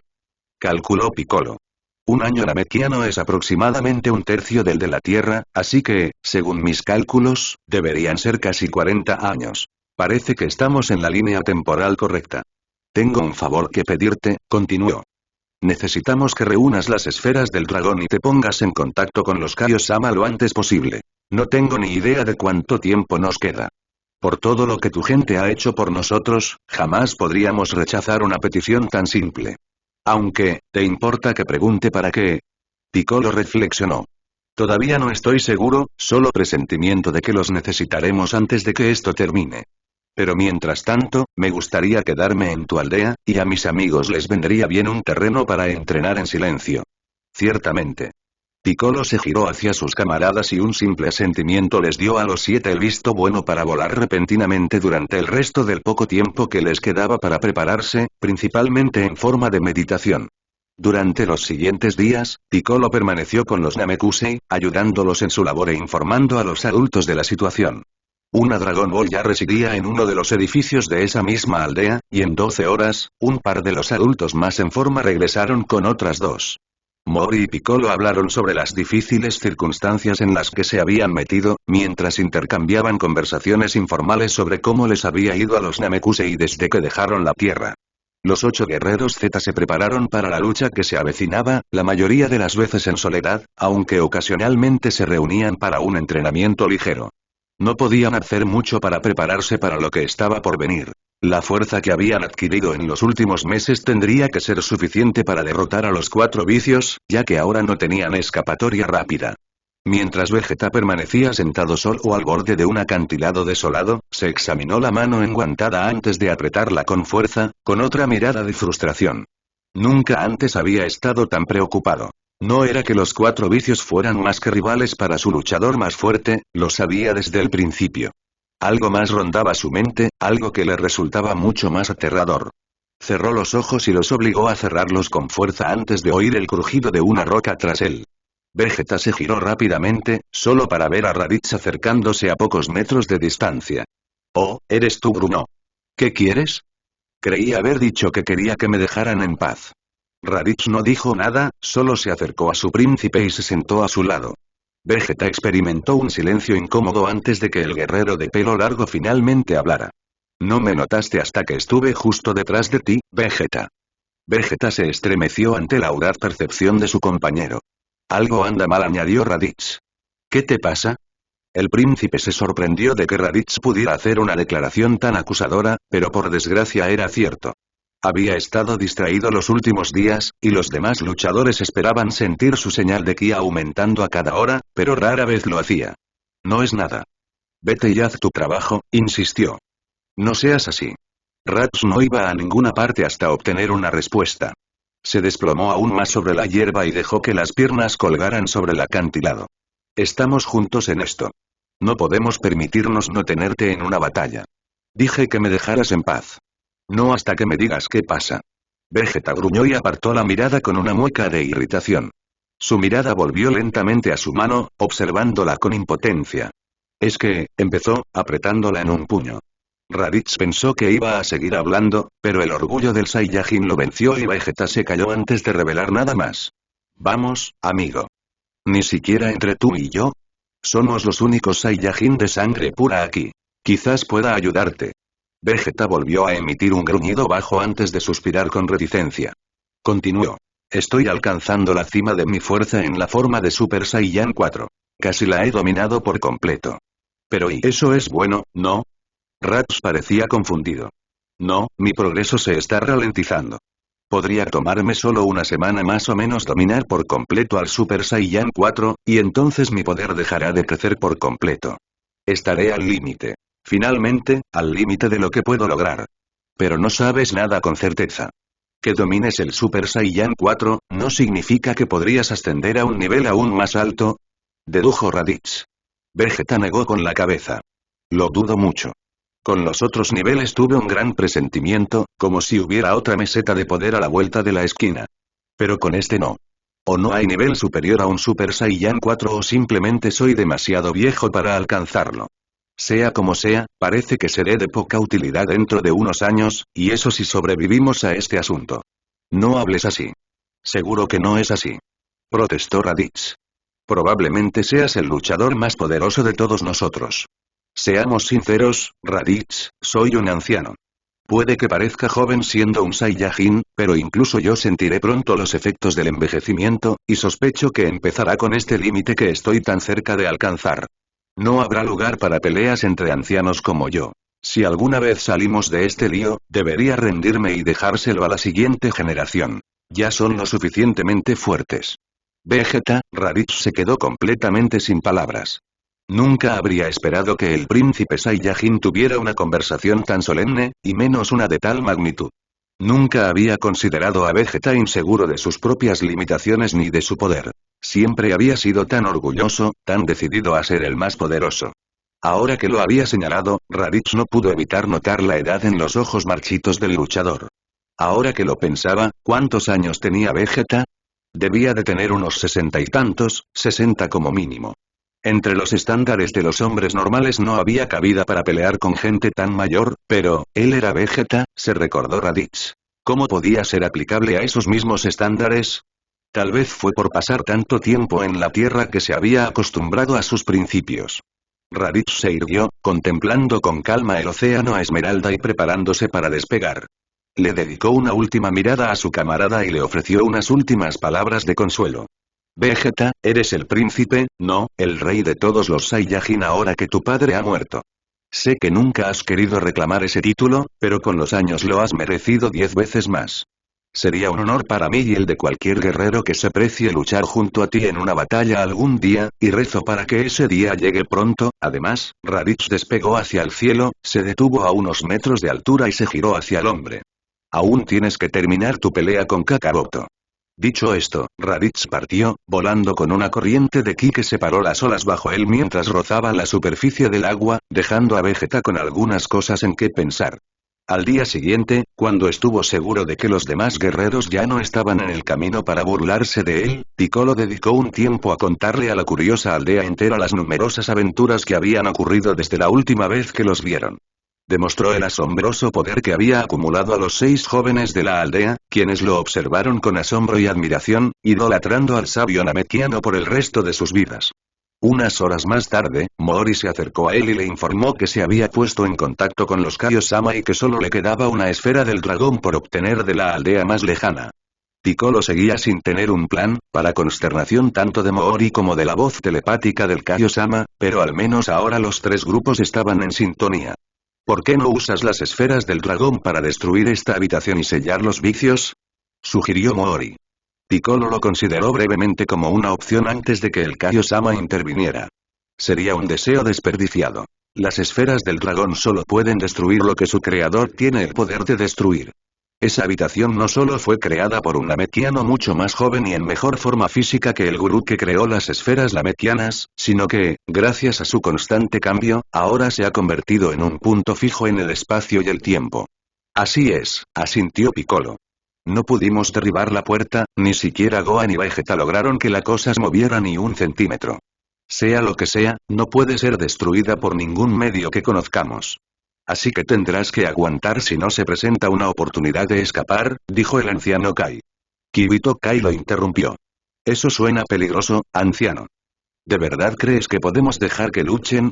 Calculó Piccolo. Un año namekiano es aproximadamente un tercio del de la Tierra, así que, según mis cálculos, deberían ser casi 40 años. Parece que estamos en la línea temporal correcta. Tengo un favor que pedirte, continuó. Necesitamos que reúnas las esferas del dragón y te pongas en contacto con los Kaiosama lo antes posible. No tengo ni idea de cuánto tiempo nos queda. Por todo lo que tu gente ha hecho por nosotros, jamás podríamos rechazar una petición tan simple. Aunque, ¿te importa que pregunte para qué? Piccolo reflexionó. Todavía no estoy seguro, solo presentimiento de que los necesitaremos antes de que esto termine. Pero mientras tanto, me gustaría quedarme en tu aldea, y a mis amigos les vendría bien un terreno para entrenar en silencio. Ciertamente. Piccolo se giró hacia sus camaradas y un simple asentimiento les dio a los 7 el visto bueno para volar repentinamente durante el resto del poco tiempo que les quedaba para prepararse, principalmente en forma de meditación. Durante los siguientes días, Piccolo permaneció con los Namekusei, ayudándolos en su labor e informando a los adultos de la situación. Una Dragon Ball ya residía en uno de los edificios de esa misma aldea, y en 12 horas, un par de los adultos más en forma regresaron con otras 2. Mori y Piccolo hablaron sobre las difíciles circunstancias en las que se habían metido, mientras intercambiaban conversaciones informales sobre cómo les había ido a los Namekusei desde que dejaron la Tierra. Los 8 guerreros Z se prepararon para la lucha que se avecinaba, la mayoría de las veces en soledad, aunque ocasionalmente se reunían para un entrenamiento ligero. No podían hacer mucho para prepararse para lo que estaba por venir. La fuerza que habían adquirido en los últimos meses tendría que ser suficiente para derrotar a los 4 vicios, ya que ahora no tenían escapatoria rápida. Mientras Vegeta permanecía sentado solo al borde de un acantilado desolado, se examinó la mano enguantada antes de apretarla con fuerza, con otra mirada de frustración. Nunca antes había estado tan preocupado. No era que los 4 vicios fueran más que rivales para su luchador más fuerte, lo sabía desde el principio. Algo más rondaba su mente, algo que le resultaba mucho más aterrador. Cerró los ojos y los obligó a cerrarlos con fuerza antes de oír el crujido de una roca tras él. Vegeta se giró rápidamente, solo para ver a Raditz acercándose a pocos metros de distancia. «Oh, eres tú, Bruno. ¿Qué quieres?» Creí haber dicho que quería que me dejaran en paz. Raditz no dijo nada, solo se acercó a su príncipe y se sentó a su lado. Vegeta experimentó un silencio incómodo antes de que el guerrero de pelo largo finalmente hablara. «No me notaste hasta que estuve justo detrás de ti, Vegeta». Vegeta se estremeció ante la audaz percepción de su compañero. «Algo anda mal», añadió Raditz. «¿Qué te pasa?» El príncipe se sorprendió de que Raditz pudiera hacer una declaración tan acusadora, pero por desgracia era cierto. Había estado distraído los últimos días, y los demás luchadores esperaban sentir su señal de ki aumentando a cada hora, pero rara vez lo hacía. «No es nada. Vete y haz tu trabajo», insistió. «No seas así». Raditz no iba a ninguna parte hasta obtener una respuesta. Se desplomó aún más sobre la hierba y dejó que las piernas colgaran sobre el acantilado. «Estamos juntos en esto. No podemos permitirnos no tenerte en una batalla. Dije que me dejaras en paz. No hasta que me digas qué pasa». Vegeta gruñó y apartó la mirada con una mueca de irritación. Su mirada volvió lentamente a su mano, observándola con impotencia. «Es que», empezó, apretándola en un puño. Raditz pensó que iba a seguir hablando, pero el orgullo del Saiyajin lo venció y Vegeta se calló antes de revelar nada más. «Vamos, amigo. Ni siquiera entre tú y yo. Somos los únicos Saiyajin de sangre pura aquí. Quizás pueda ayudarte». Vegeta volvió a emitir un gruñido bajo antes de suspirar con reticencia. Continuó. «Estoy alcanzando la cima de mi fuerza en la forma de Super Saiyan 4. Casi la he dominado por completo». «Pero ¿y eso es bueno, no?» Raditz parecía confundido. «No, mi progreso se está ralentizando. Podría tomarme solo una semana más o menos dominar por completo al Super Saiyan 4, y entonces mi poder dejará de crecer por completo. Estaré al límite. Finalmente, al límite de lo que puedo lograr. Pero no sabes nada con certeza. Que domines el Super Saiyan 4, ¿no significa que podrías ascender a un nivel aún más alto?», dedujo Raditz. Vegeta negó con la cabeza. «Lo dudo mucho. Con los otros niveles tuve un gran presentimiento, como si hubiera otra meseta de poder a la vuelta de la esquina. Pero con este no. O no hay nivel superior a un Super Saiyan 4 o simplemente soy demasiado viejo para alcanzarlo. Sea como sea, parece que seré de poca utilidad dentro de unos años, y eso si sobrevivimos a este asunto». «No hables así. Seguro que no es así», protestó Raditz. «Probablemente seas el luchador más poderoso de todos nosotros. Seamos sinceros, Raditz, soy un anciano. Puede que parezca joven siendo un Saiyajin, pero incluso yo sentiré pronto los efectos del envejecimiento, y sospecho que empezará con este límite que estoy tan cerca de alcanzar. No habrá lugar para peleas entre ancianos como yo. Si alguna vez salimos de este lío, debería rendirme y dejárselo a la siguiente generación. Ya son lo suficientemente fuertes». Vegeta, Raditz se quedó completamente sin palabras. Nunca habría esperado que el príncipe Saiyajin tuviera una conversación tan solemne, y menos una de tal magnitud. Nunca había considerado a Vegeta inseguro de sus propias limitaciones ni de su poder. Siempre había sido tan orgulloso, tan decidido a ser el más poderoso. Ahora que lo había señalado, Raditz no pudo evitar notar la edad en los ojos marchitos del luchador. Ahora que lo pensaba, ¿cuántos años tenía Vegeta? Debía de tener unos 60 y tantos, 60 como mínimo. Entre los estándares de los hombres normales no había cabida para pelear con gente tan mayor, pero, él era Vegeta, se recordó Raditz. ¿Cómo podía ser aplicable a esos mismos estándares? Tal vez fue por pasar tanto tiempo en la Tierra que se había acostumbrado a sus principios. Raditz se irguió, contemplando con calma el océano Esmeralda y preparándose para despegar. Le dedicó una última mirada a su camarada y le ofreció unas últimas palabras de consuelo. «Vegeta, eres el príncipe, no, el rey de todos los Saiyajin ahora que tu padre ha muerto. Sé que nunca has querido reclamar ese título, pero con los años lo has merecido 10 veces más. Sería un honor para mí y el de cualquier guerrero que se precie luchar junto a ti en una batalla algún día, y rezo para que ese día llegue pronto». Además, Raditz despegó hacia el cielo, se detuvo a unos metros de altura y se giró hacia el hombre. «Aún tienes que terminar tu pelea con Kakaroto». Dicho esto, Raditz partió, volando con una corriente de ki que separó las olas bajo él mientras rozaba la superficie del agua, dejando a Vegeta con algunas cosas en que pensar. Al día siguiente, cuando estuvo seguro de que los demás guerreros ya no estaban en el camino para burlarse de él, Piccolo dedicó un tiempo a contarle a la curiosa aldea entera las numerosas aventuras que habían ocurrido desde la última vez que los vieron. Demostró el asombroso poder que había acumulado a los 6 jóvenes de la aldea, quienes lo observaron con asombro y admiración, idolatrando al sabio namekiano por el resto de sus vidas. Unas horas más tarde, Mori se acercó a él y le informó que se había puesto en contacto con los Kaiosama y que solo le quedaba una esfera del dragón por obtener de la aldea más lejana. Piccolo seguía sin tener un plan, para consternación tanto de Mori como de la voz telepática del Kaiosama, pero al menos ahora los 3 grupos estaban en sintonía. ¿Por qué no usas las esferas del dragón para destruir esta habitación y sellar los vicios?, sugirió Mori. Piccolo lo consideró brevemente como una opción antes de que el Kaiosama interviniera. Sería un deseo desperdiciado. Las esferas del dragón solo pueden destruir lo que su creador tiene el poder de destruir. Esa habitación no solo fue creada por un namekiano mucho más joven y en mejor forma física que el gurú que creó las esferas namekianas, sino que, gracias a su constante cambio, ahora se ha convertido en un punto fijo en el espacio y el tiempo. Así es, asintió Piccolo. No pudimos derribar la puerta, ni siquiera Gohan y Vegeta lograron que la cosa se moviera ni un centímetro. Sea lo que sea, no puede ser destruida por ningún medio que conozcamos. Así que tendrás que aguantar si no se presenta una oportunidad de escapar, dijo el anciano Kai. Kibito Kai lo interrumpió. Eso suena peligroso, anciano. ¿De verdad crees que podemos dejar que luchen?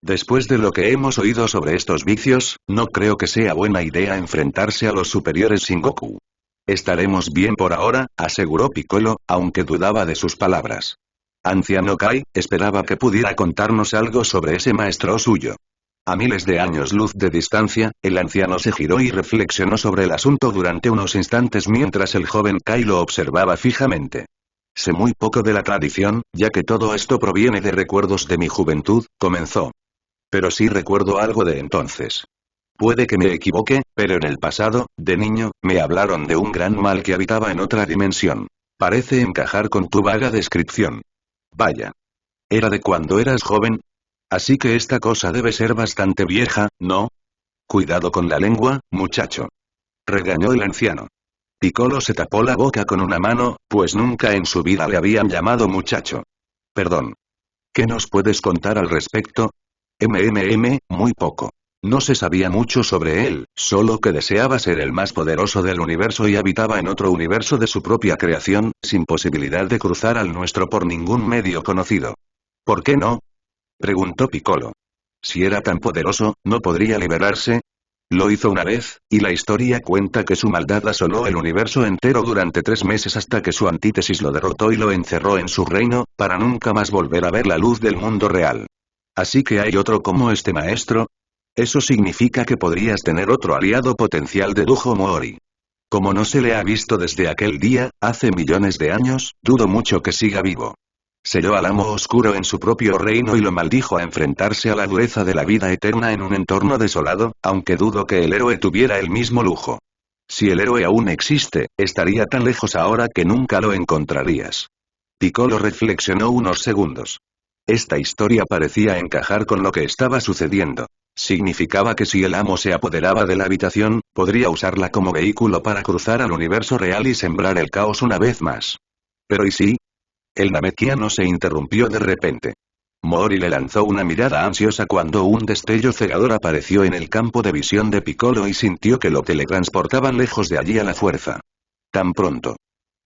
Después de lo que hemos oído sobre estos vicios, no creo que sea buena idea enfrentarse a los superiores Shingoku. Estaremos bien por ahora, aseguró Piccolo, aunque dudaba de sus palabras. Anciano Kai, esperaba que pudiera contarnos algo sobre ese maestro suyo. A miles de años luz de distancia, el anciano se giró y reflexionó sobre el asunto durante unos instantes mientras el joven Kai lo observaba fijamente. Sé muy poco de la tradición, ya que todo esto proviene de recuerdos de mi juventud, comenzó. Pero sí recuerdo algo de entonces. Puede que me equivoque, pero en el pasado, de niño, me hablaron de un gran mal que habitaba en otra dimensión. Parece encajar con tu vaga descripción. Vaya. ¿Era de cuando eras joven? Así que esta cosa debe ser bastante vieja, ¿no? Cuidado con la lengua, muchacho. Regañó el anciano. Piccolo se tapó la boca con una mano, pues nunca en su vida le habían llamado muchacho. Perdón. ¿Qué nos puedes contar al respecto? Muy poco. No se sabía mucho sobre él, solo que deseaba ser el más poderoso del universo y habitaba en otro universo de su propia creación, sin posibilidad de cruzar al nuestro por ningún medio conocido. ¿Por qué no?, preguntó Piccolo. Si era tan poderoso, ¿no podría liberarse? Lo hizo una vez, y la historia cuenta que su maldad asoló el universo entero durante 3 meses hasta que su antítesis lo derrotó y lo encerró en su reino, para nunca más volver a ver la luz del mundo real. ¿Así que hay otro como este maestro? Eso significa que podrías tener otro aliado potencial, dedujo Mori. Como no se le ha visto desde aquel día, hace millones de años, dudo mucho que siga vivo. Selló al amo oscuro en su propio reino y lo maldijo a enfrentarse a la dureza de la vida eterna en un entorno desolado, aunque dudo que el héroe tuviera el mismo lujo. Si el héroe aún existe, estaría tan lejos ahora que nunca lo encontrarías. Piccolo reflexionó unos segundos. Esta historia parecía encajar con lo que estaba sucediendo. Significaba que si el amo se apoderaba de la habitación, podría usarla como vehículo para cruzar al universo real y sembrar el caos una vez más. ¿Pero y si? El namekiano se interrumpió de repente. Mori le lanzó una mirada ansiosa cuando un destello cegador apareció en el campo de visión de Piccolo y sintió que lo teletransportaban lejos de allí a la fuerza. Tan pronto.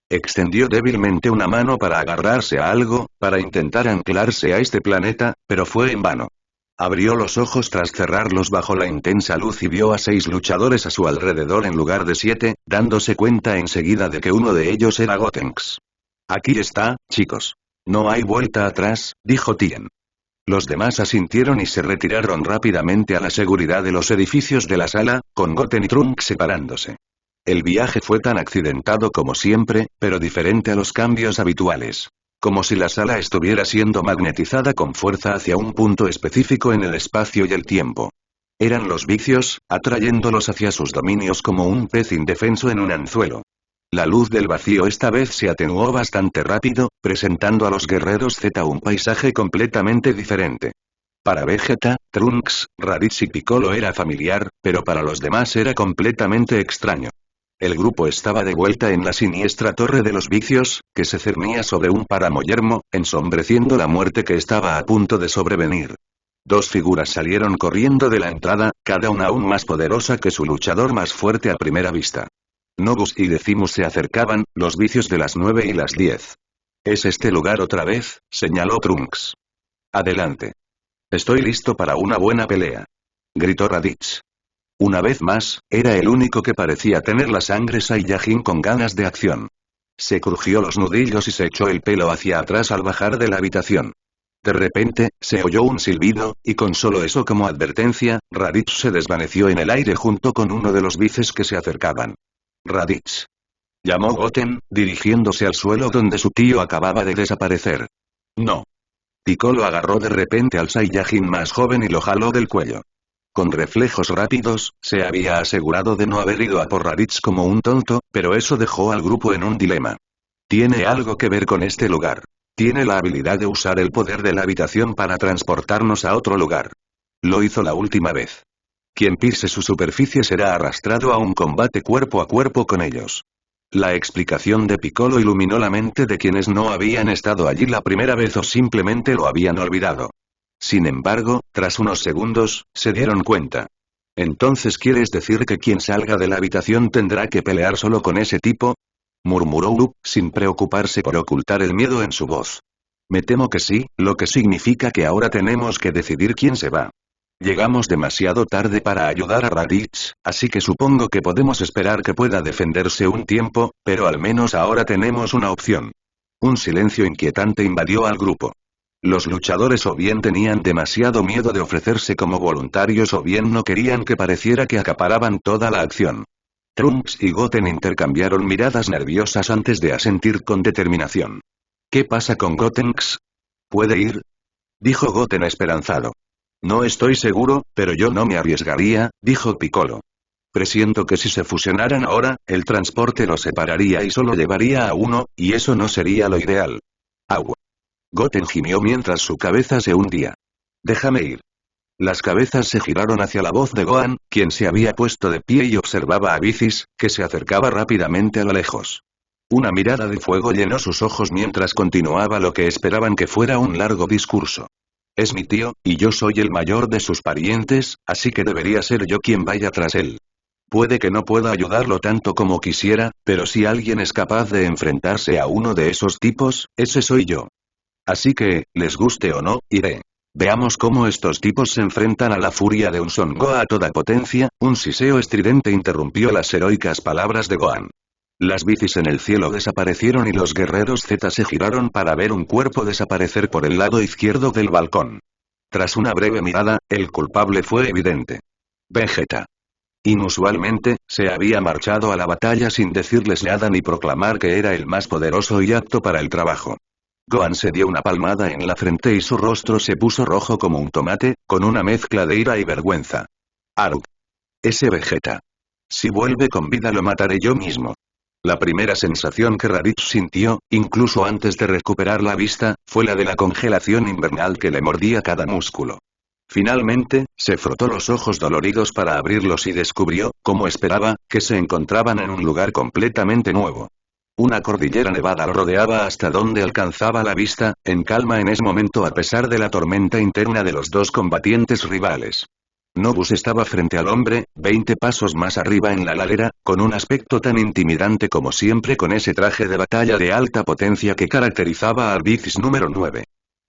Extendió débilmente una mano para agarrarse a algo, para intentar anclarse a este planeta, pero fue en vano. Abrió los ojos tras cerrarlos bajo la intensa luz y vio a 6 luchadores a su alrededor en lugar de 7, dándose cuenta enseguida de que uno de ellos era Gotenks. Aquí está, chicos. No hay vuelta atrás, dijo Tien. Los demás asintieron y se retiraron rápidamente a la seguridad de los edificios de la sala, con Goten y Trunks separándose. El viaje fue tan accidentado como siempre, pero diferente a los cambios habituales. Como si la sala estuviera siendo magnetizada con fuerza hacia un punto específico en el espacio y el tiempo. Eran los vicios, atrayéndolos hacia sus dominios como un pez indefenso en un anzuelo. La luz del vacío esta vez se atenuó bastante rápido, presentando a los guerreros Z un paisaje completamente diferente. Para Vegeta, Trunks, Raditz y Piccolo era familiar, pero para los demás era completamente extraño. El grupo estaba de vuelta en la siniestra Torre de los Vicios, que se cernía sobre un páramo yermo, ensombreciendo la muerte que estaba a punto de sobrevenir. Dos figuras salieron corriendo de la entrada, cada una aún más poderosa que su luchador más fuerte a primera vista. Nobus y Decimus se acercaban, los vicios de las 9 y las 10. «¿Es este lugar otra vez?», señaló Trunks. «Adelante. Estoy listo para una buena pelea», gritó Raditz. Una vez más, era el único que parecía tener la sangre Saiyajin con ganas de acción. Se crujió los nudillos y se echó el pelo hacia atrás al bajar de la habitación. De repente, se oyó un silbido, y con solo eso como advertencia, Raditz se desvaneció en el aire junto con uno de los vices que se acercaban. «Raditz», llamó Goten, dirigiéndose al suelo donde su tío acababa de desaparecer. «No». Piccolo agarró de repente al Saiyajin más joven y lo jaló del cuello. Con reflejos rápidos, se había asegurado de no haber ido a por Raditz como un tonto, pero eso dejó al grupo en un dilema. Tiene algo que ver con este lugar. Tiene la habilidad de usar el poder de la habitación para transportarnos a otro lugar. Lo hizo la última vez. Quien pise su superficie será arrastrado a un combate cuerpo a cuerpo con ellos. La explicación de Piccolo iluminó la mente de quienes no habían estado allí la primera vez o simplemente lo habían olvidado. Sin embargo, tras unos segundos, se dieron cuenta. «¿Entonces quieres decir que quien salga de la habitación tendrá que pelear solo con ese tipo?», murmuró Up, sin preocuparse por ocultar el miedo en su voz. «Me temo que sí, lo que significa que ahora tenemos que decidir quién se va. Llegamos demasiado tarde para ayudar a Raditz, así que supongo que podemos esperar que pueda defenderse un tiempo, pero al menos ahora tenemos una opción». Un silencio inquietante invadió al grupo. Los luchadores o bien tenían demasiado miedo de ofrecerse como voluntarios o bien no querían que pareciera que acaparaban toda la acción. Trunks y Goten intercambiaron miradas nerviosas antes de asentir con determinación. «¿Qué pasa con Gotenks? ¿Puede ir?», dijo Goten esperanzado. «No estoy seguro, pero yo no me arriesgaría», dijo Piccolo. «Presiento que si se fusionaran ahora, el transporte los separaría y solo llevaría a uno, y eso no sería lo ideal». «Agua». Goten gimió mientras su cabeza se hundía. «Déjame ir». Las cabezas se giraron hacia la voz de Gohan, quien se había puesto de pie y observaba a Vicis, que se acercaba rápidamente a lo lejos. Una mirada de fuego llenó sus ojos mientras continuaba lo que esperaban que fuera un largo discurso. «Es mi tío, y yo soy el mayor de sus parientes, así que debería ser yo quien vaya tras él. Puede que no pueda ayudarlo tanto como quisiera, pero si alguien es capaz de enfrentarse a uno de esos tipos, ese soy yo. Así que, les guste o no, iré. Veamos cómo estos tipos se enfrentan a la furia de un Son Gohan a toda potencia». Un siseo estridente interrumpió las heroicas palabras de Gohan. Las bicis en el cielo desaparecieron y los guerreros Z se giraron para ver un cuerpo desaparecer por el lado izquierdo del balcón. Tras una breve mirada, el culpable fue evidente. Vegeta. Inusualmente, se había marchado a la batalla sin decirles nada ni proclamar que era el más poderoso y apto para el trabajo. Gohan se dio una palmada en la frente y su rostro se puso rojo como un tomate, con una mezcla de ira y vergüenza. «Arg. Ese Vegeta. Si vuelve con vida lo mataré yo mismo». La primera sensación que Raditz sintió, incluso antes de recuperar la vista, fue la de la congelación invernal que le mordía cada músculo. Finalmente, se frotó los ojos doloridos para abrirlos y descubrió, como esperaba, que se encontraban en un lugar completamente nuevo. Una cordillera nevada lo rodeaba hasta donde alcanzaba la vista, en calma en ese momento a pesar de la tormenta interna de los dos combatientes rivales. Nobus estaba frente al hombre, 20 pasos más arriba en la ladera, con un aspecto tan intimidante como siempre con ese traje de batalla de alta potencia que caracterizaba al Vicis número 9.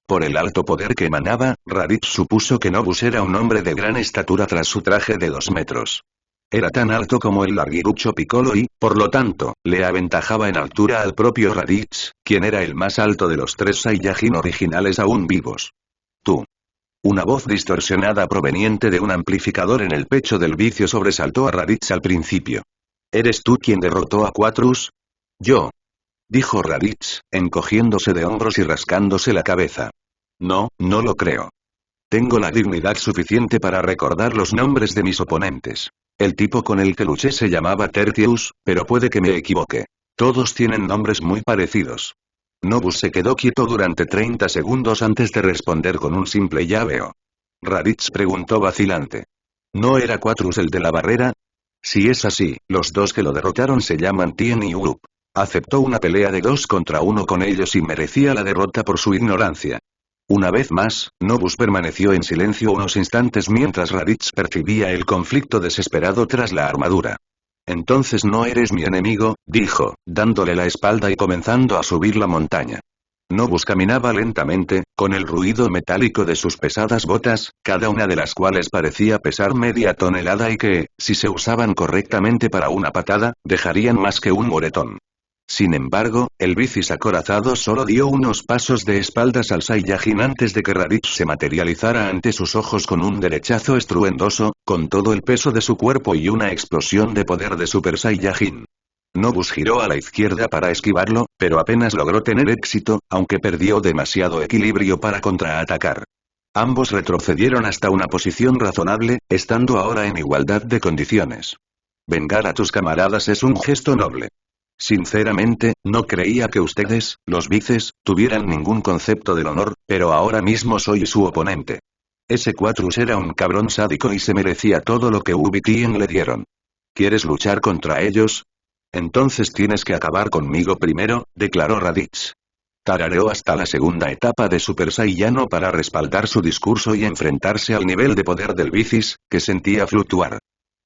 Por el alto poder que emanaba, Raditz supuso que Nobus era un hombre de gran estatura tras su traje de 2 metros. Era tan alto como el larguirucho Piccolo y, por lo tanto, le aventajaba en altura al propio Raditz, quien era el más alto de los 3 Saiyajin originales aún vivos. «Tú». Una voz distorsionada proveniente de un amplificador en el pecho del vicio sobresaltó a Raditz al principio. «¿Eres tú quien derrotó a Quatrus?» «Yo», dijo Raditz, encogiéndose de hombros y rascándose la cabeza. «No, no lo creo. Tengo la dignidad suficiente para recordar los nombres de mis oponentes. El tipo con el que luché se llamaba Tertius, pero puede que me equivoque. Todos tienen nombres muy parecidos». Nobus se quedó quieto durante 30 segundos antes de responder con un simple ya veo. Raditz preguntó vacilante. ¿No era Quatrus el de la barrera? Si es así, los dos que lo derrotaron se llaman Tien y Urup. Aceptó una pelea de 2 contra 1 con ellos y merecía la derrota por su ignorancia. Una vez más, Nobus permaneció en silencio unos instantes mientras Raditz percibía el conflicto desesperado tras la armadura. Entonces no eres mi enemigo, dijo, dándole la espalda y comenzando a subir la montaña. Nobus caminaba lentamente, con el ruido metálico de sus pesadas botas, cada una de las cuales parecía pesar media tonelada y que, si se usaban correctamente para una patada, dejarían más que un moretón. Sin embargo, el Vicis acorazado solo dio unos pasos de espaldas al Saiyajin antes de que Raditz se materializara ante sus ojos con un derechazo estruendoso, con todo el peso de su cuerpo y una explosión de poder de Super Saiyajin. Nobus giró a la izquierda para esquivarlo, pero apenas logró tener éxito, aunque perdió demasiado equilibrio para contraatacar. Ambos retrocedieron hasta una posición razonable, estando ahora en igualdad de condiciones. Vengar a tus camaradas es un gesto noble. Sinceramente, no creía que ustedes, los Vices, tuvieran ningún concepto del honor, pero ahora mismo soy su oponente. Ese Quatrus era un cabrón sádico y se merecía todo lo que Ubi y Tien le dieron. ¿Quieres luchar contra ellos? Entonces tienes que acabar conmigo primero, declaró Raditz. Tarareó hasta la segunda etapa de Super Saiyano para respaldar su discurso y enfrentarse al nivel de poder del Vicis, que sentía fluctuar.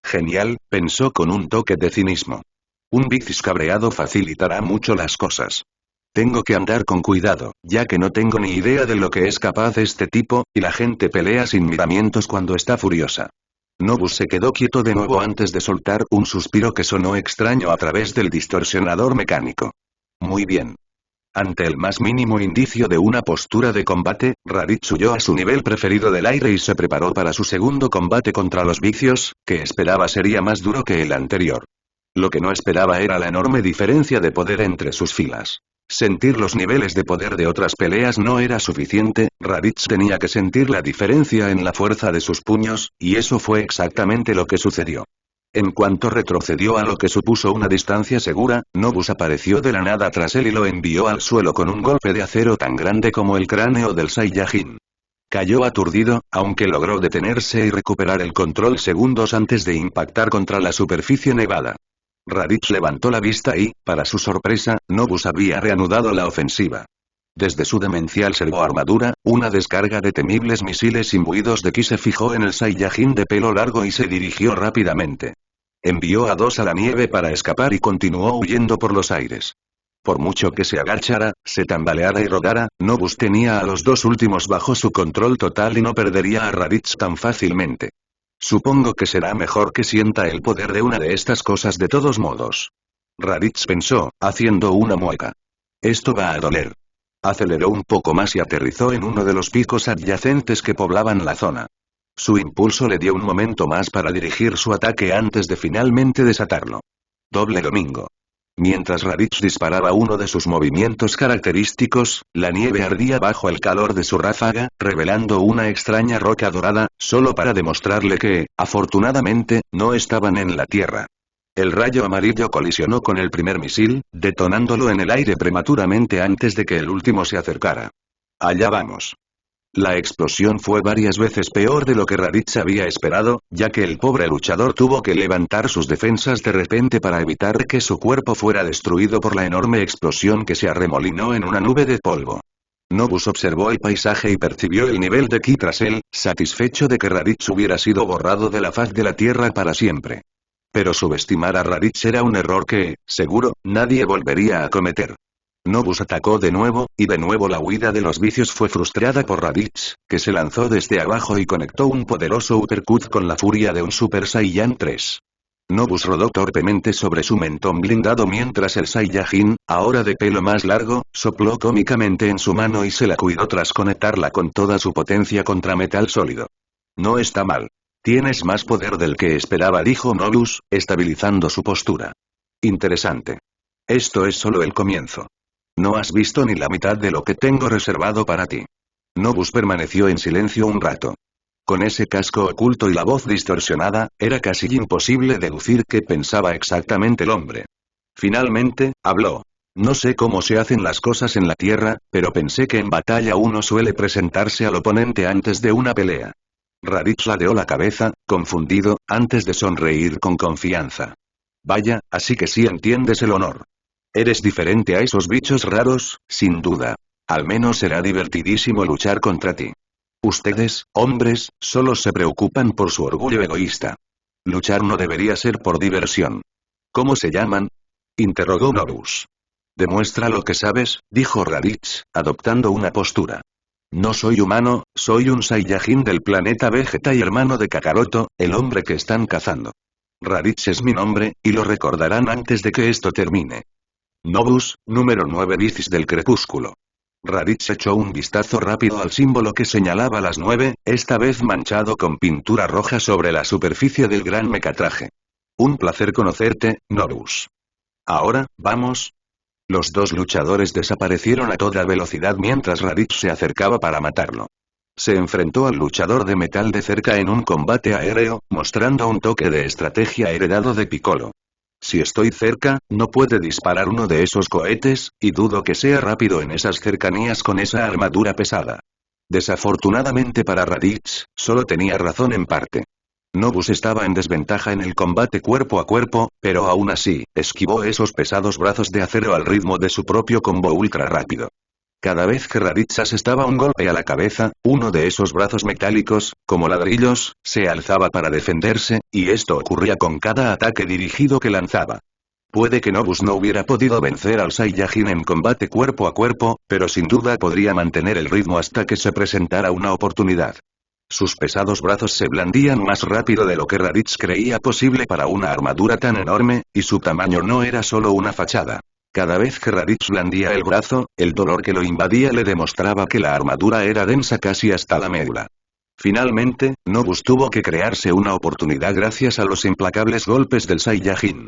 Genial, pensó con un toque de cinismo. Un Vicis cabreado facilitará mucho las cosas. Tengo que andar con cuidado, ya que no tengo ni idea de lo que es capaz este tipo, y la gente pelea sin miramientos cuando está furiosa. Nobus se quedó quieto de nuevo antes de soltar un suspiro que sonó extraño a través del distorsionador mecánico. Muy bien. Ante el más mínimo indicio de una postura de combate, Raditz huyó a su nivel preferido del aire y se preparó para su segundo combate contra los vicios, que esperaba sería más duro que el anterior. Lo que no esperaba era la enorme diferencia de poder entre sus filas. Sentir los niveles de poder de otras peleas no era suficiente, Raditz tenía que sentir la diferencia en la fuerza de sus puños, y eso fue exactamente lo que sucedió. En cuanto retrocedió a lo que supuso una distancia segura, Nobus apareció de la nada tras él y lo envió al suelo con un golpe de acero tan grande como el cráneo del Saiyajin. Cayó aturdido, aunque logró detenerse y recuperar el control segundos antes de impactar contra la superficie nevada. Raditz levantó la vista y, para su sorpresa, Nobus había reanudado la ofensiva. Desde su demencial servoarmadura, una descarga de temibles misiles imbuidos de ki se fijó en el Saiyajin de pelo largo y se dirigió rápidamente. Envió a 2 a la nieve para escapar y continuó huyendo por los aires. Por mucho que se agachara, se tambaleara y rodara, Nobus tenía a los 2 últimos bajo su control total y no perdería a Raditz tan fácilmente. Supongo que será mejor que sienta el poder de una de estas cosas de todos modos. Raditz pensó, haciendo una mueca. Esto va a doler. Aceleró un poco más y aterrizó en uno de los picos adyacentes que poblaban la zona. Su impulso le dio un momento más para dirigir su ataque antes de finalmente desatarlo. Doble domingo. Mientras Raditz disparaba uno de sus movimientos característicos, la nieve ardía bajo el calor de su ráfaga, revelando una extraña roca dorada, solo para demostrarle que, afortunadamente, no estaban en la tierra. El rayo amarillo colisionó con el primer misil, detonándolo en el aire prematuramente antes de que el último se acercara. Allá vamos. La explosión fue varias veces peor de lo que Raditz había esperado, ya que el pobre luchador tuvo que levantar sus defensas de repente para evitar que su cuerpo fuera destruido por la enorme explosión que se arremolinó en una nube de polvo. Nobus observó el paisaje y percibió el nivel de ki tras él, satisfecho de que Raditz hubiera sido borrado de la faz de la tierra para siempre. Pero subestimar a Raditz era un error que, seguro, nadie volvería a cometer. Nobus atacó de nuevo, y de nuevo la huida de los vicios fue frustrada por Raditz, que se lanzó desde abajo y conectó un poderoso uppercut con la furia de un Super Saiyan 3. Nobus rodó torpemente sobre su mentón blindado mientras el Saiyajin, ahora de pelo más largo, sopló cómicamente en su mano y se la cuidó tras conectarla con toda su potencia contra metal sólido. No está mal. Tienes más poder del que esperaba, dijo Nobus, estabilizando su postura. Interesante. Esto es solo el comienzo. No has visto ni la mitad de lo que tengo reservado para ti. Nobus permaneció en silencio un rato. Con ese casco oculto y la voz distorsionada, era casi imposible deducir qué pensaba exactamente el hombre. Finalmente, habló. No sé cómo se hacen las cosas en la Tierra, pero pensé que en batalla uno suele presentarse al oponente antes de una pelea. Raditz ladeó la cabeza, confundido, antes de sonreír con confianza. Vaya, así que sí entiendes el honor. Eres diferente a esos bichos raros, sin duda. Al menos será divertidísimo luchar contra ti. Ustedes, hombres, solo se preocupan por su orgullo egoísta. Luchar no debería ser por diversión. ¿Cómo se llaman? Interrogó Nobus. Demuestra lo que sabes, dijo Raditz, adoptando una postura. No soy humano, soy un Saiyajin del planeta Vegeta y hermano de Kakaroto, el hombre que están cazando. Raditz es mi nombre, y lo recordarán antes de que esto termine. Nobus, número 9 Bicis del crepúsculo. Raditz echó un vistazo rápido al símbolo que señalaba las 9, esta vez manchado con pintura roja sobre la superficie del gran mecatraje. Un placer conocerte, Nobus. Ahora, vamos. Los dos luchadores desaparecieron a toda velocidad mientras Raditz se acercaba para matarlo. Se enfrentó al luchador de metal de cerca en un combate aéreo, mostrando un toque de estrategia heredado de Piccolo. Si estoy cerca, no puede disparar uno de esos cohetes, y dudo que sea rápido en esas cercanías con esa armadura pesada. Desafortunadamente para Raditz, solo tenía razón en parte. Nobus estaba en desventaja en el combate cuerpo a cuerpo, pero aún así, esquivó esos pesados brazos de acero al ritmo de su propio combo ultra rápido. Cada vez que Raditz asestaba un golpe a la cabeza, uno de esos brazos metálicos, como ladrillos, se alzaba para defenderse, y esto ocurría con cada ataque dirigido que lanzaba. Puede que Nobus no hubiera podido vencer al Saiyajin en combate cuerpo a cuerpo, pero sin duda podría mantener el ritmo hasta que se presentara una oportunidad. Sus pesados brazos se blandían más rápido de lo que Raditz creía posible para una armadura tan enorme, y su tamaño no era solo una fachada. Cada vez que Raditz blandía el brazo, el dolor que lo invadía le demostraba que la armadura era densa casi hasta la médula. Finalmente, Nobus tuvo que crearse una oportunidad gracias a los implacables golpes del Saiyajin.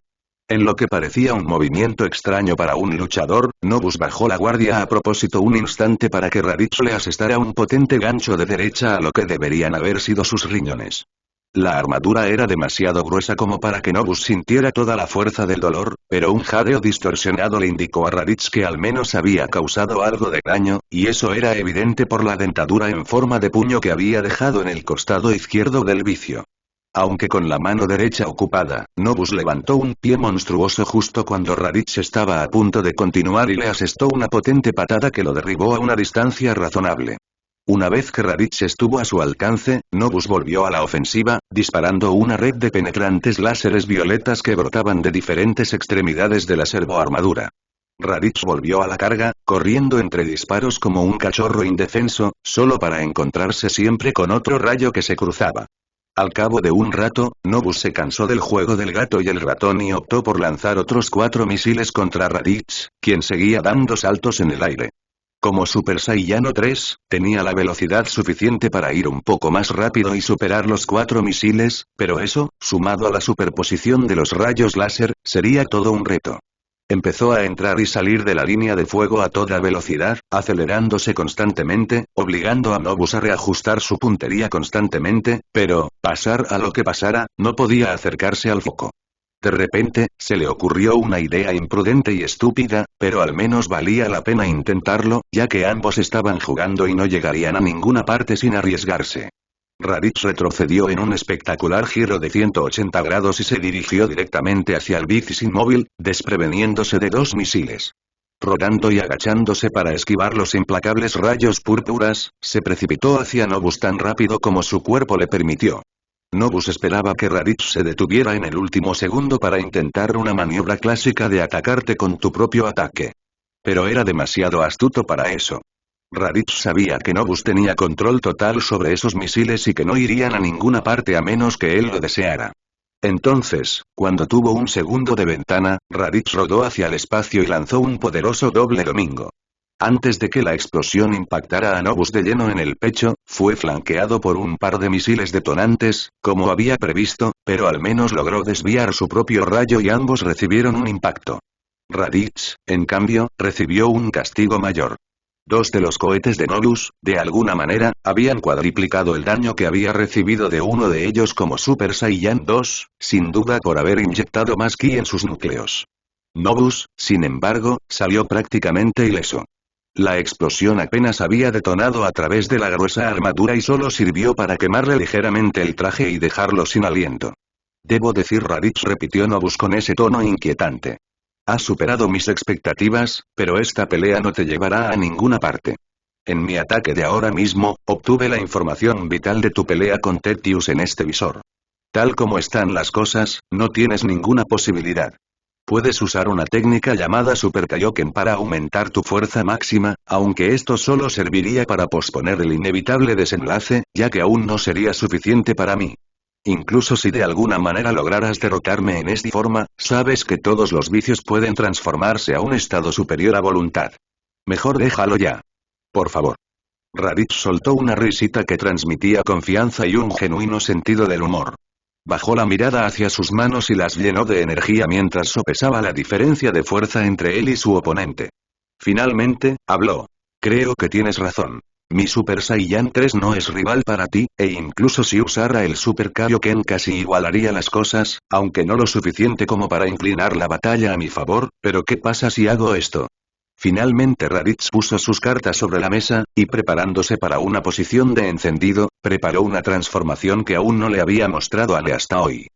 En lo que parecía un movimiento extraño para un luchador, Nobus bajó la guardia a propósito un instante para que Raditz le asestara un potente gancho de derecha a lo que deberían haber sido sus riñones. La armadura era demasiado gruesa como para que Nobus sintiera toda la fuerza del dolor, pero un jadeo distorsionado le indicó a Raditz que al menos había causado algo de daño, y eso era evidente por la dentadura en forma de puño que había dejado en el costado izquierdo del vicio. Aunque con la mano derecha ocupada, Nobus levantó un pie monstruoso justo cuando Raditz estaba a punto de continuar y le asestó una potente patada que lo derribó a una distancia razonable. Una vez que Raditz estuvo a su alcance, Nobus volvió a la ofensiva, disparando una red de penetrantes láseres violetas que brotaban de diferentes extremidades de la servoarmadura. Raditz volvió a la carga, corriendo entre disparos como un cachorro indefenso, solo para encontrarse siempre con otro rayo que se cruzaba. Al cabo de un rato, Nobus se cansó del juego del gato y el ratón y optó por lanzar otros 4 misiles contra Raditz, quien seguía dando saltos en el aire. Como Super Saiyano 3, tenía la velocidad suficiente para ir un poco más rápido y superar los 4 misiles, pero eso, sumado a la superposición de los rayos láser, sería todo un reto. Empezó a entrar y salir de la línea de fuego a toda velocidad, acelerándose constantemente, obligando a Nobus a reajustar su puntería constantemente, pero, pasar a lo que pasara, no podía acercarse al foco. De repente, se le ocurrió una idea imprudente y estúpida, pero al menos valía la pena intentarlo, ya que ambos estaban jugando y no llegarían a ninguna parte sin arriesgarse. Raditz retrocedió en un espectacular giro de 180 grados y se dirigió directamente hacia el Bicis inmóvil, despreveniéndose de 2 misiles. Rodando y agachándose para esquivar los implacables rayos púrpuras, se precipitó hacia Nobus tan rápido como su cuerpo le permitió. Nobus esperaba que Raditz se detuviera en el último segundo para intentar una maniobra clásica de atacarte con tu propio ataque. Pero era demasiado astuto para eso. Raditz sabía que Nobus tenía control total sobre esos misiles y que no irían a ninguna parte a menos que él lo deseara. Entonces, cuando tuvo un segundo de ventana, Raditz rodó hacia el espacio y lanzó un poderoso doble domingo. Antes de que la explosión impactara a Nobus de lleno en el pecho, fue flanqueado por un par de misiles detonantes, como había previsto, pero al menos logró desviar su propio rayo y ambos recibieron un impacto. Raditz, en cambio, recibió un castigo mayor. 2 de los cohetes de Nobus, de alguna manera, habían cuadriplicado el daño que había recibido de uno de ellos como Super Saiyan 2, sin duda por haber inyectado más ki en sus núcleos. Nobus, sin embargo, salió prácticamente ileso. La explosión apenas había detonado a través de la gruesa armadura y solo sirvió para quemarle ligeramente el traje y dejarlo sin aliento. Debo decir, Raditz, repitió Nobus con ese tono inquietante. Has superado mis expectativas, pero esta pelea no te llevará a ninguna parte. En mi ataque de ahora mismo, obtuve la información vital de tu pelea con Tetius en este visor. Tal como están las cosas, no tienes ninguna posibilidad. Puedes usar una técnica llamada Super Kaioken para aumentar tu fuerza máxima, aunque esto solo serviría para posponer el inevitable desenlace, ya que aún no sería suficiente para mí. Incluso si de alguna manera lograras derrotarme en esta forma, sabes que todos los vicios pueden transformarse a un estado superior a voluntad. Mejor déjalo ya. Por favor. Raditz soltó una risita que transmitía confianza y un genuino sentido del humor. Bajó la mirada hacia sus manos y las llenó de energía mientras sopesaba la diferencia de fuerza entre él y su oponente. Finalmente, habló. Creo que tienes razón. Mi Super Saiyan 3 no es rival para ti, e incluso si usara el Super Kaioken casi igualaría las cosas, aunque no lo suficiente como para inclinar la batalla a mi favor, pero ¿qué pasa si hago esto? Finalmente Raditz puso sus cartas sobre la mesa, y preparándose para una posición de encendido, preparó una transformación que aún no le había mostrado a Le hasta hoy.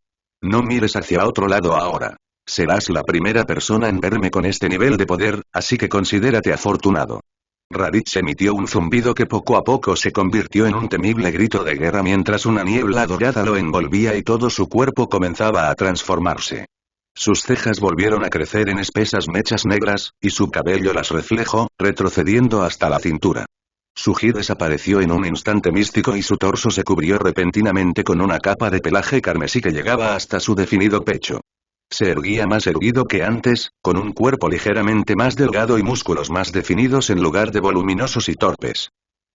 No mires hacia otro lado ahora. Serás la primera persona en verme con este nivel de poder, así que considérate afortunado. Raditz emitió un zumbido que poco a poco se convirtió en un temible grito de guerra mientras una niebla dorada lo envolvía y todo su cuerpo comenzaba a transformarse. Sus cejas volvieron a crecer en espesas mechas negras, y su cabello las reflejó, retrocediendo hasta la cintura. Su ji desapareció en un instante místico y su torso se cubrió repentinamente con una capa de pelaje carmesí que llegaba hasta su definido pecho. Se erguía más erguido que antes, con un cuerpo ligeramente más delgado y músculos más definidos en lugar de voluminosos y torpes.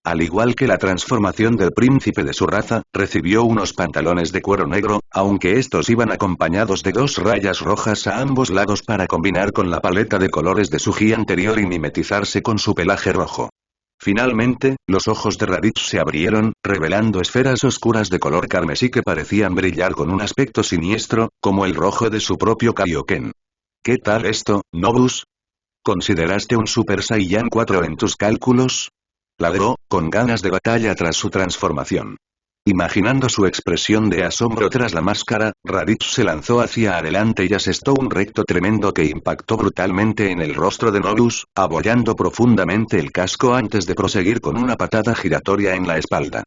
Al igual que la transformación del príncipe de su raza, recibió unos pantalones de cuero negro, aunque estos iban acompañados de 2 rayas rojas a ambos lados para combinar con la paleta de colores de su ji anterior y mimetizarse con su pelaje rojo. Finalmente, los ojos de Raditz se abrieron, revelando esferas oscuras de color carmesí que parecían brillar con un aspecto siniestro, como el rojo de su propio Kaioken. ¿Qué tal esto, Nobus? ¿Consideraste un Super Saiyan 4 en tus cálculos? Ladró, con ganas de batalla tras su transformación. Imaginando su expresión de asombro tras la máscara, Raditz se lanzó hacia adelante y asestó un recto tremendo que impactó brutalmente en el rostro de Nobus, abollando profundamente el casco antes de proseguir con una patada giratoria en la espalda.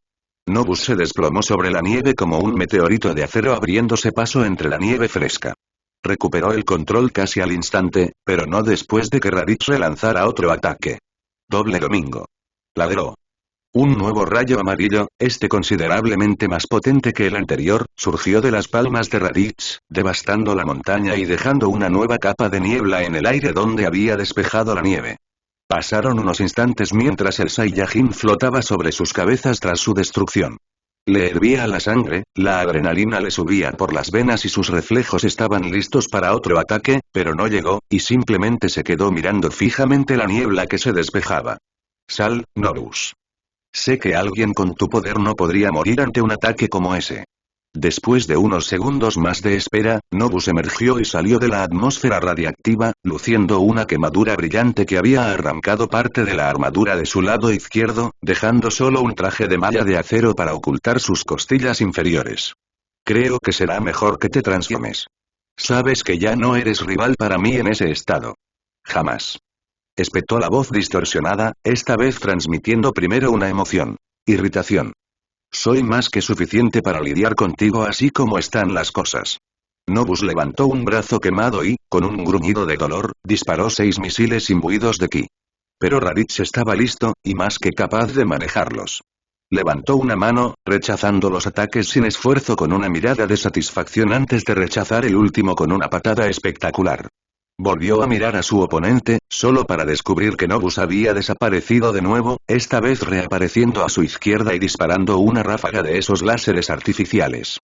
Nobus se desplomó sobre la nieve como un meteorito de acero abriéndose paso entre la nieve fresca. Recuperó el control casi al instante, pero no después de que Raditz relanzara otro ataque. Doble domingo. Ladró. Un nuevo rayo amarillo, este considerablemente más potente que el anterior, surgió de las palmas de Raditz, devastando la montaña y dejando una nueva capa de niebla en el aire donde había despejado la nieve. Pasaron unos instantes mientras el Saiyajin flotaba sobre sus cabezas tras su destrucción. Le hervía la sangre, la adrenalina le subía por las venas y sus reflejos estaban listos para otro ataque, pero no llegó, y simplemente se quedó mirando fijamente la niebla que se despejaba. Sal, Nobus. Sé que alguien con tu poder no podría morir ante un ataque como ese. Después de unos segundos más de espera, Nobus emergió y salió de la atmósfera radiactiva, luciendo una quemadura brillante que había arrancado parte de la armadura de su lado izquierdo, dejando solo un traje de malla de acero para ocultar sus costillas inferiores. Creo que será mejor que te transformes. Sabes que ya no eres rival para mí en ese estado. Jamás. Espetó la voz distorsionada, esta vez transmitiendo primero una emoción. Irritación. Soy más que suficiente para lidiar contigo así como están las cosas. Nobus levantó un brazo quemado y, con un gruñido de dolor, disparó 6 misiles imbuidos de ki. Pero Raditz estaba listo, y más que capaz de manejarlos. Levantó una mano, rechazando los ataques sin esfuerzo con una mirada de satisfacción antes de rechazar el último con una patada espectacular. Volvió a mirar a su oponente, solo para descubrir que Nobus había desaparecido de nuevo, esta vez reapareciendo a su izquierda y disparando una ráfaga de esos láseres artificiales.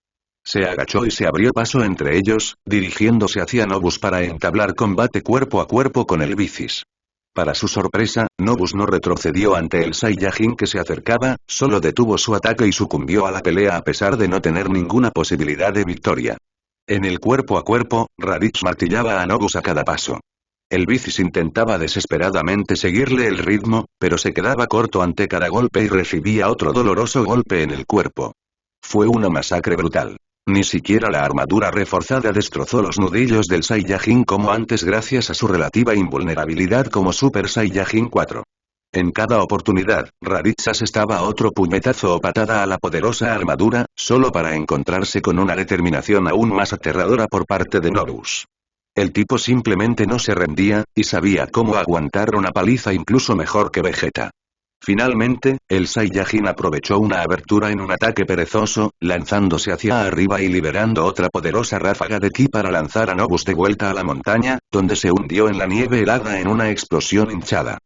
Se agachó y se abrió paso entre ellos, dirigiéndose hacia Nobus para entablar combate cuerpo a cuerpo con el Vicis. Para su sorpresa, Nobus no retrocedió ante el Saiyajin que se acercaba, solo detuvo su ataque y sucumbió a la pelea a pesar de no tener ninguna posibilidad de victoria. En el cuerpo a cuerpo, Raditz martillaba a Nobus a cada paso. El Vicis intentaba desesperadamente seguirle el ritmo, pero se quedaba corto ante cada golpe y recibía otro doloroso golpe en el cuerpo. Fue una masacre brutal. Ni siquiera la armadura reforzada destrozó los nudillos del Saiyajin como antes gracias a su relativa invulnerabilidad como Super Saiyajin 4. En cada oportunidad, Raditz asestaba otro puñetazo o patada a la poderosa armadura, solo para encontrarse con una determinación aún más aterradora por parte de Nobus. El tipo simplemente no se rendía, y sabía cómo aguantar una paliza incluso mejor que Vegeta. Finalmente, el Saiyajin aprovechó una abertura en un ataque perezoso, lanzándose hacia arriba y liberando otra poderosa ráfaga de ki para lanzar a Nobus de vuelta a la montaña, donde se hundió en la nieve helada en una explosión hinchada.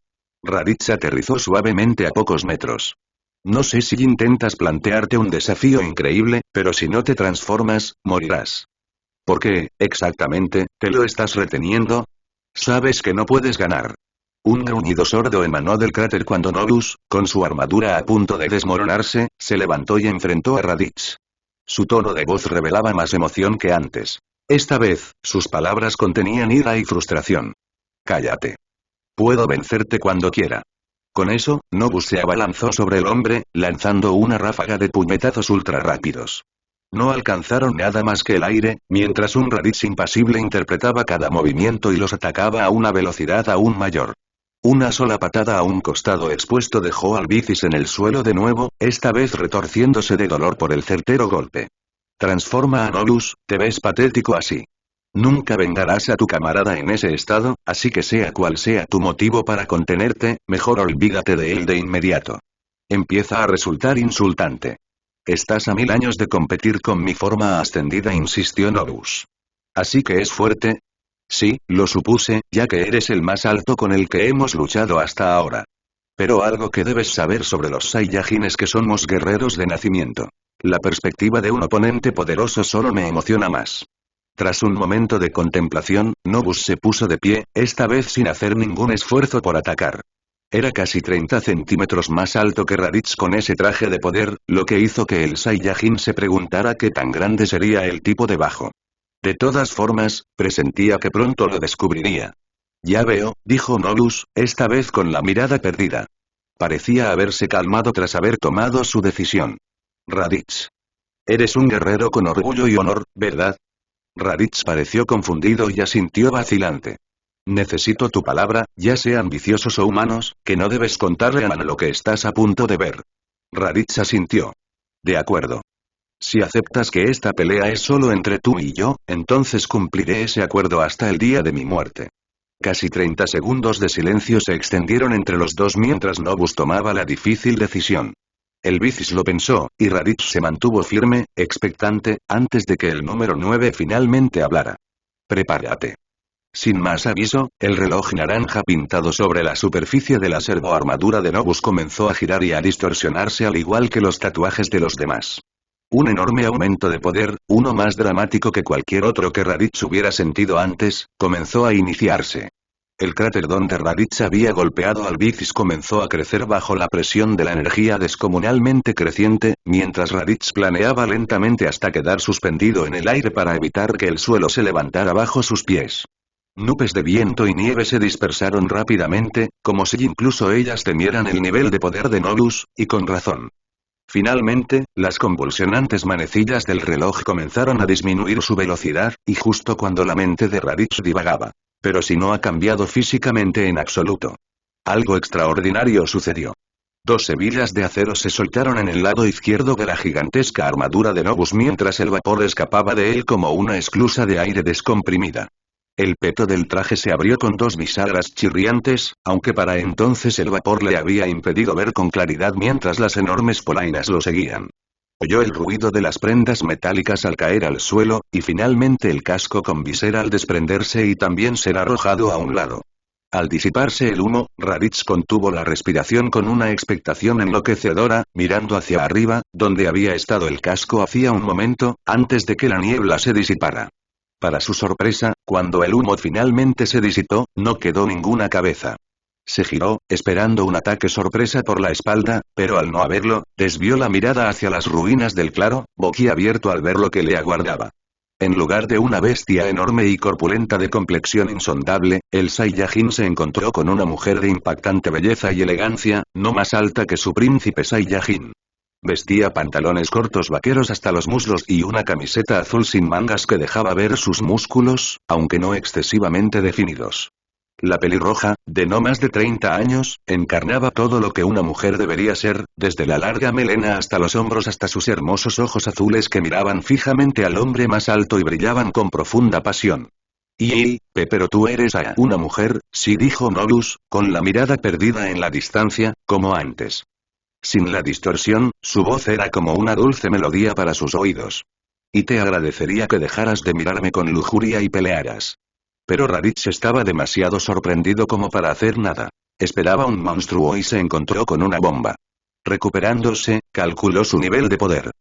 Raditz aterrizó suavemente a pocos metros. No sé si intentas plantearte un desafío increíble, pero si no te transformas, morirás. ¿Por qué, exactamente, te lo estás reteniendo? Sabes que no puedes ganar. Un gruñido sordo emanó del cráter cuando Nobus, con su armadura a punto de desmoronarse, se levantó y enfrentó a Raditz. Su tono de voz revelaba más emoción que antes. Esta vez, sus palabras contenían ira y frustración. Cállate. Puedo vencerte cuando quiera. Con eso, Nobus se abalanzó sobre el hombre, lanzando una ráfaga de puñetazos ultra rápidos. No alcanzaron nada más que el aire, mientras un Raditz impasible interpretaba cada movimiento y los atacaba a una velocidad aún mayor. Una sola patada a un costado expuesto dejó al Vicis en el suelo de nuevo, esta vez retorciéndose de dolor por el certero golpe. Transforma a Nobus, te ves patético así. Nunca vengarás a tu camarada en ese estado, así que sea cual sea tu motivo para contenerte, mejor olvídate de él de inmediato. Empieza a resultar insultante. Estás a 1000 años de competir con mi forma ascendida, insistió Nobus. ¿Así que es fuerte? Sí, lo supuse, ya que eres el más alto con el que hemos luchado hasta ahora. Pero algo que debes saber sobre los Saiyajin es que somos guerreros de nacimiento. La perspectiva de un oponente poderoso solo me emociona más. Tras un momento de contemplación, Nobus se puso de pie, esta vez sin hacer ningún esfuerzo por atacar. Era casi 30 centímetros más alto que Raditz con ese traje de poder, lo que hizo que el Saiyajin se preguntara qué tan grande sería el tipo debajo. De todas formas, presentía que pronto lo descubriría. Ya veo, dijo Nobus, esta vez con la mirada perdida. Parecía haberse calmado tras haber tomado su decisión. Raditz. Eres un guerrero con orgullo y honor, ¿verdad? Raditz pareció confundido y asintió vacilante. Necesito tu palabra, ya sean viciosos o humanos, que no debes contarle a Man lo que estás a punto de ver. Raditz asintió. De acuerdo. Si aceptas que esta pelea es solo entre tú y yo, entonces cumpliré ese acuerdo hasta el día de mi muerte. Casi 30 segundos de silencio se extendieron entre los dos mientras Nobus tomaba la difícil decisión. El Vicis lo pensó, y Raditz se mantuvo firme, expectante, antes de que el número 9 finalmente hablara. Prepárate. Sin más aviso, el reloj naranja pintado sobre la superficie de la servoarmadura de Nobus comenzó a girar y a distorsionarse al igual que los tatuajes de los demás. Un enorme aumento de poder, uno más dramático que cualquier otro que Raditz hubiera sentido antes, comenzó a iniciarse. El cráter donde Raditz había golpeado al Vicis comenzó a crecer bajo la presión de la energía descomunalmente creciente, mientras Raditz planeaba lentamente hasta quedar suspendido en el aire para evitar que el suelo se levantara bajo sus pies. Nubes de viento y nieve se dispersaron rápidamente, como si incluso ellas temieran el nivel de poder de Nobus, y con razón. Finalmente, las convulsionantes manecillas del reloj comenzaron a disminuir su velocidad, y justo cuando la mente de Raditz divagaba. Pero si no ha cambiado físicamente en absoluto. Algo extraordinario sucedió. 2 hebillas de acero se soltaron en el lado izquierdo de la gigantesca armadura de Nobus mientras el vapor escapaba de él como una esclusa de aire descomprimida. El peto del traje se abrió con 2 bisagras chirriantes, aunque para entonces el vapor le había impedido ver con claridad mientras las enormes polainas lo seguían. Oyó el ruido de las prendas metálicas al caer al suelo, y finalmente el casco con visera al desprenderse y también ser arrojado a un lado. Al disiparse el humo, Raditz contuvo la respiración con una expectación enloquecedora, mirando hacia arriba, donde había estado el casco hacía un momento, antes de que la niebla se disipara. Para su sorpresa, cuando el humo finalmente se disipó, no quedó ninguna cabeza. Se giró, esperando un ataque sorpresa por la espalda, pero al no haberlo, desvió la mirada hacia las ruinas del claro, boquiabierto al ver lo que le aguardaba. En lugar de una bestia enorme y corpulenta de complexión insondable, el Saiyajin se encontró con una mujer de impactante belleza y elegancia, no más alta que su príncipe Saiyajin. Vestía pantalones cortos vaqueros hasta los muslos y una camiseta azul sin mangas que dejaba ver sus músculos, aunque no excesivamente definidos. La pelirroja, de no más de 30 años, encarnaba todo lo que una mujer debería ser, desde la larga melena hasta los hombros hasta sus hermosos ojos azules que miraban fijamente al hombre más alto y brillaban con profunda pasión. Pero tú eres una mujer, sí, dijo Nobus, con la mirada perdida en la distancia, como antes. Sin la distorsión, su voz era como una dulce melodía para sus oídos. Y te agradecería que dejaras de mirarme con lujuria y pelearas. Pero Raditz estaba demasiado sorprendido como para hacer nada. Esperaba un monstruo y se encontró con una bomba. Recuperándose, calculó su nivel de poder.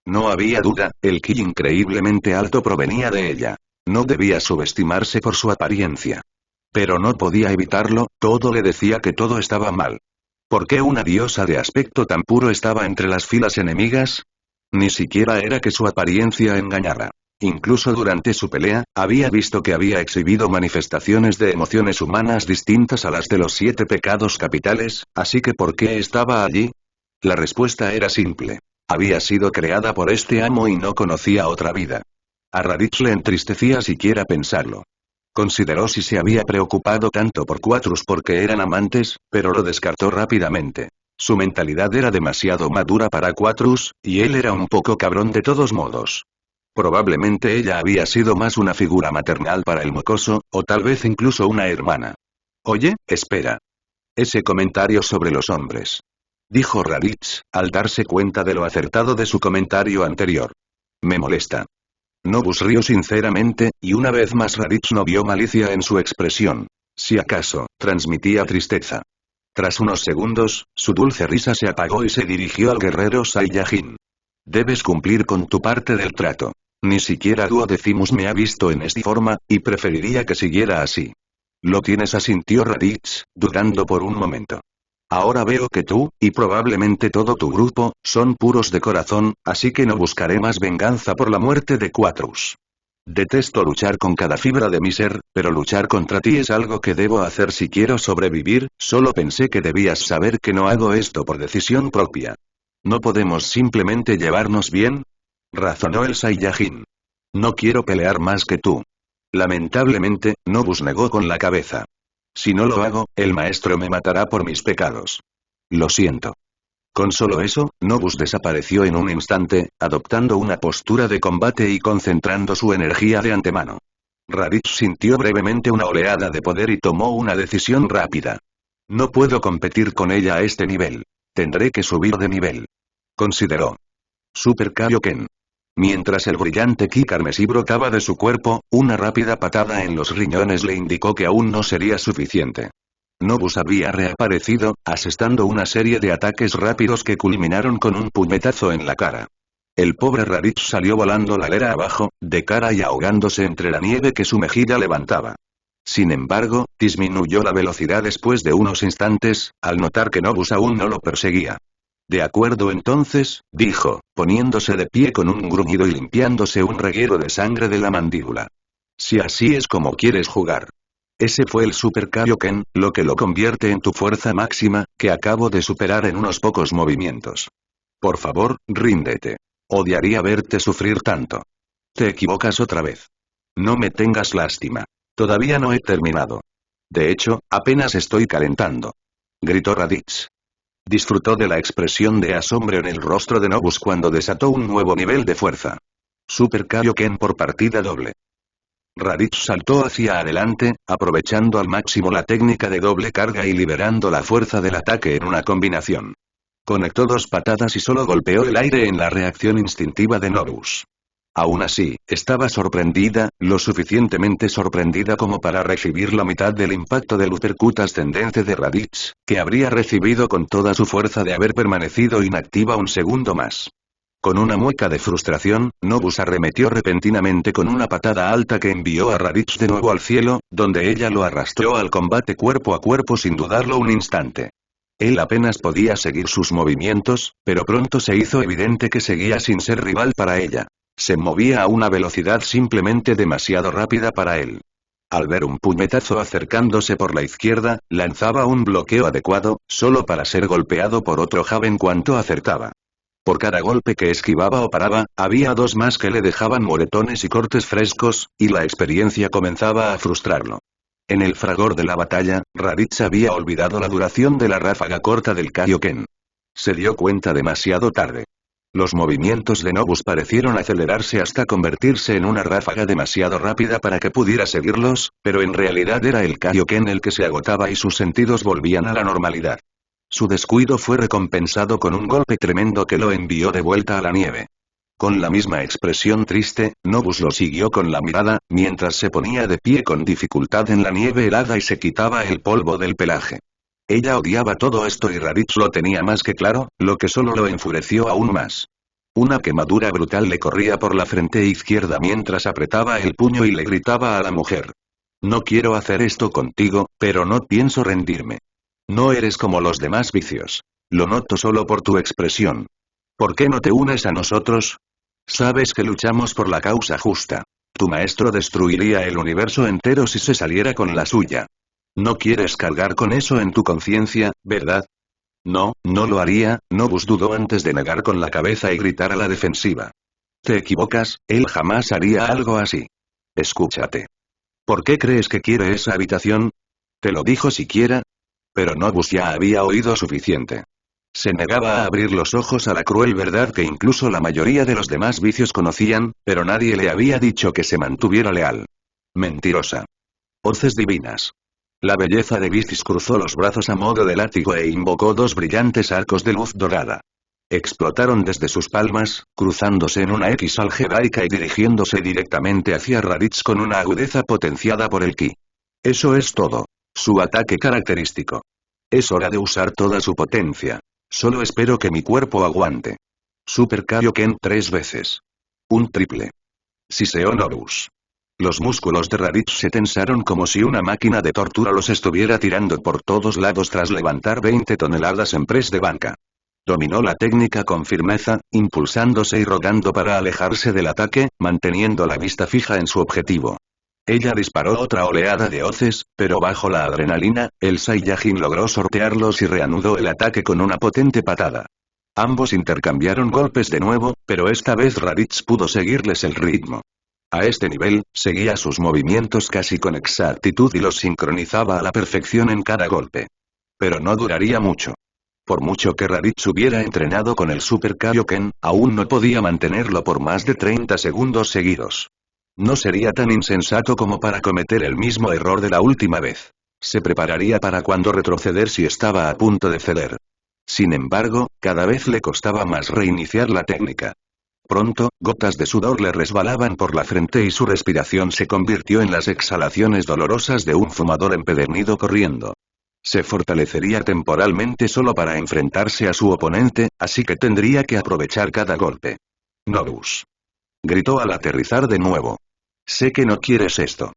No había duda, el ki increíblemente alto provenía de ella. No debía subestimarse por su apariencia. Pero no podía evitarlo, todo le decía que todo estaba mal. ¿Por qué una diosa de aspecto tan puro estaba entre las filas enemigas? Ni siquiera era que su apariencia engañara. Incluso durante su pelea, había visto que había exhibido manifestaciones de emociones humanas distintas a las de los 7 pecados capitales, así que ¿por qué estaba allí? La respuesta era simple. Había sido creada por este amo y no conocía otra vida. A Raditz le entristecía siquiera pensarlo. Consideró si se había preocupado tanto por Quatrus porque eran amantes, pero lo descartó rápidamente. Su mentalidad era demasiado madura para Quatrus, y él era un poco cabrón de todos modos. Probablemente ella había sido más una figura maternal para el mocoso, o tal vez incluso una hermana. Oye, espera. Ese comentario sobre los hombres. Dijo Raditz, al darse cuenta de lo acertado de su comentario anterior. Me molesta. Nobus rió sinceramente, y una vez más Raditz no vio malicia en su expresión. Si acaso, transmitía tristeza. Tras unos segundos, su dulce risa se apagó y se dirigió al guerrero Saiyajin. Debes cumplir con tu parte del trato. Ni siquiera Duodecimus me ha visto en esta forma, y preferiría que siguiera así. Lo tienes, asintió Raditz, dudando por un momento. Ahora veo que tú, y probablemente todo tu grupo, son puros de corazón, así que no buscaré más venganza por la muerte de Quatrus. Detesto luchar con cada fibra de mi ser, pero luchar contra ti es algo que debo hacer si quiero sobrevivir, solo pensé que debías saber que no hago esto por decisión propia. ¿No podemos simplemente llevarnos bien? Razonó el Saiyajin. No quiero pelear más que tú. Lamentablemente, Nobus negó con la cabeza. Si no lo hago, el maestro me matará por mis pecados. Lo siento. Con solo eso, Nobus desapareció en un instante, adoptando una postura de combate y concentrando su energía de antemano. Raditz sintió brevemente una oleada de poder y tomó una decisión rápida. No puedo competir con ella a este nivel. Tendré que subir de nivel. Consideró. Super Kaioken. Mientras el brillante ki carmesí brotaba de su cuerpo, una rápida patada en los riñones le indicó que aún no sería suficiente. Nobus había reaparecido, asestando una serie de ataques rápidos que culminaron con un puñetazo en la cara. El pobre Raditz salió volando ladera abajo, de cara y ahogándose entre la nieve que su mejilla levantaba. Sin embargo, disminuyó la velocidad después de unos instantes, al notar que Nobus aún no lo perseguía. De acuerdo entonces, dijo, poniéndose de pie con un gruñido y limpiándose un reguero de sangre de la mandíbula. Si así es como quieres jugar. Ese fue el Super Kaioken, lo que lo convierte en tu fuerza máxima, que acabo de superar en unos pocos movimientos. Por favor, ríndete. Odiaría verte sufrir tanto. Te equivocas otra vez. No me tengas lástima. Todavía no he terminado. De hecho, apenas estoy calentando. Gritó Raditz. Disfrutó de la expresión de asombro en el rostro de Nobus cuando desató un nuevo nivel de fuerza. Super Kaioken por partida doble. Raditz saltó hacia adelante, aprovechando al máximo la técnica de doble carga y liberando la fuerza del ataque en una combinación. Conectó 2 patadas y solo golpeó el aire en la reacción instintiva de Nobus. Aún así, estaba sorprendida, lo suficientemente sorprendida como para recibir la mitad del impacto del uppercut ascendente de Raditz, que habría recibido con toda su fuerza de haber permanecido inactiva un segundo más. Con una mueca de frustración, Nobus arremetió repentinamente con una patada alta que envió a Raditz de nuevo al cielo, donde ella lo arrastró al combate cuerpo a cuerpo sin dudarlo un instante. Él apenas podía seguir sus movimientos, pero pronto se hizo evidente que seguía sin ser rival para ella. Se movía a una velocidad simplemente demasiado rápida para él. Al ver un puñetazo acercándose por la izquierda, lanzaba un bloqueo adecuado, solo para ser golpeado por otro jab en cuanto acertaba. Por cada golpe que esquivaba o paraba, había dos más que le dejaban moretones y cortes frescos, y la experiencia comenzaba a frustrarlo. En el fragor de la batalla, Raditz había olvidado la duración de la ráfaga corta del Kaioken. Se dio cuenta demasiado tarde. Los movimientos de Nobus parecieron acelerarse hasta convertirse en una ráfaga demasiado rápida para que pudiera seguirlos, pero en realidad era el Kaioken el que se agotaba y sus sentidos volvían a la normalidad. Su descuido fue recompensado con un golpe tremendo que lo envió de vuelta a la nieve. Con la misma expresión triste, Nobus lo siguió con la mirada, mientras se ponía de pie con dificultad en la nieve helada y se quitaba el polvo del pelaje. Ella odiaba todo esto y Raditz lo tenía más que claro, lo que solo lo enfureció aún más. Una quemadura brutal le corría por la frente izquierda mientras apretaba el puño y le gritaba a la mujer. No quiero hacer esto contigo, pero no pienso rendirme. No eres como los demás vicios. Lo noto solo por tu expresión. ¿Por qué no te unes a nosotros? Sabes que luchamos por la causa justa. Tu maestro destruiría el universo entero si se saliera con la suya. No quieres cargar con eso en tu conciencia, ¿verdad? No, no lo haría, Nobus dudó antes de negar con la cabeza y gritar a la defensiva. Te equivocas, él jamás haría algo así. Escúchate. ¿Por qué crees que quiere esa habitación? ¿Te lo dijo siquiera? Pero Nobus ya había oído suficiente. Se negaba a abrir los ojos a la cruel verdad que incluso la mayoría de los demás vicios conocían, pero nadie le había dicho que se mantuviera leal. Mentirosa. Hoces divinas. La belleza de Vicis cruzó los brazos a modo de látigo e invocó dos brillantes arcos de luz dorada. Explotaron desde sus palmas, cruzándose en una X algebraica y dirigiéndose directamente hacia Raditz con una agudeza potenciada por el ki. Eso es todo. Su ataque característico. Es hora de usar toda su potencia. Solo espero que mi cuerpo aguante. Super Kaioken 3 veces. Un triple. Siseó Nobus. Los músculos de Raditz se tensaron como si una máquina de tortura los estuviera tirando por todos lados tras levantar 20 toneladas en press de banca. Dominó la técnica con firmeza, impulsándose y rodando para alejarse del ataque, manteniendo la vista fija en su objetivo. Ella disparó otra oleada de hoces, pero bajo la adrenalina, el Saiyajin logró sortearlos y reanudó el ataque con una potente patada. Ambos intercambiaron golpes de nuevo, pero esta vez Raditz pudo seguirles el ritmo. A este nivel, seguía sus movimientos casi con exactitud y los sincronizaba a la perfección en cada golpe. Pero no duraría mucho. Por mucho que Raditz hubiera entrenado con el Super Kaioken, aún no podía mantenerlo por más de 30 segundos seguidos. No sería tan insensato como para cometer el mismo error de la última vez. Se prepararía para cuando retroceder si estaba a punto de ceder. Sin embargo, cada vez le costaba más reiniciar la técnica. Pronto, gotas de sudor le resbalaban por la frente y su respiración se convirtió en las exhalaciones dolorosas de un fumador empedernido corriendo. Se fortalecería temporalmente solo para enfrentarse a su oponente, así que tendría que aprovechar cada golpe. Nobus. Gritó al aterrizar de nuevo. Sé que no quieres esto.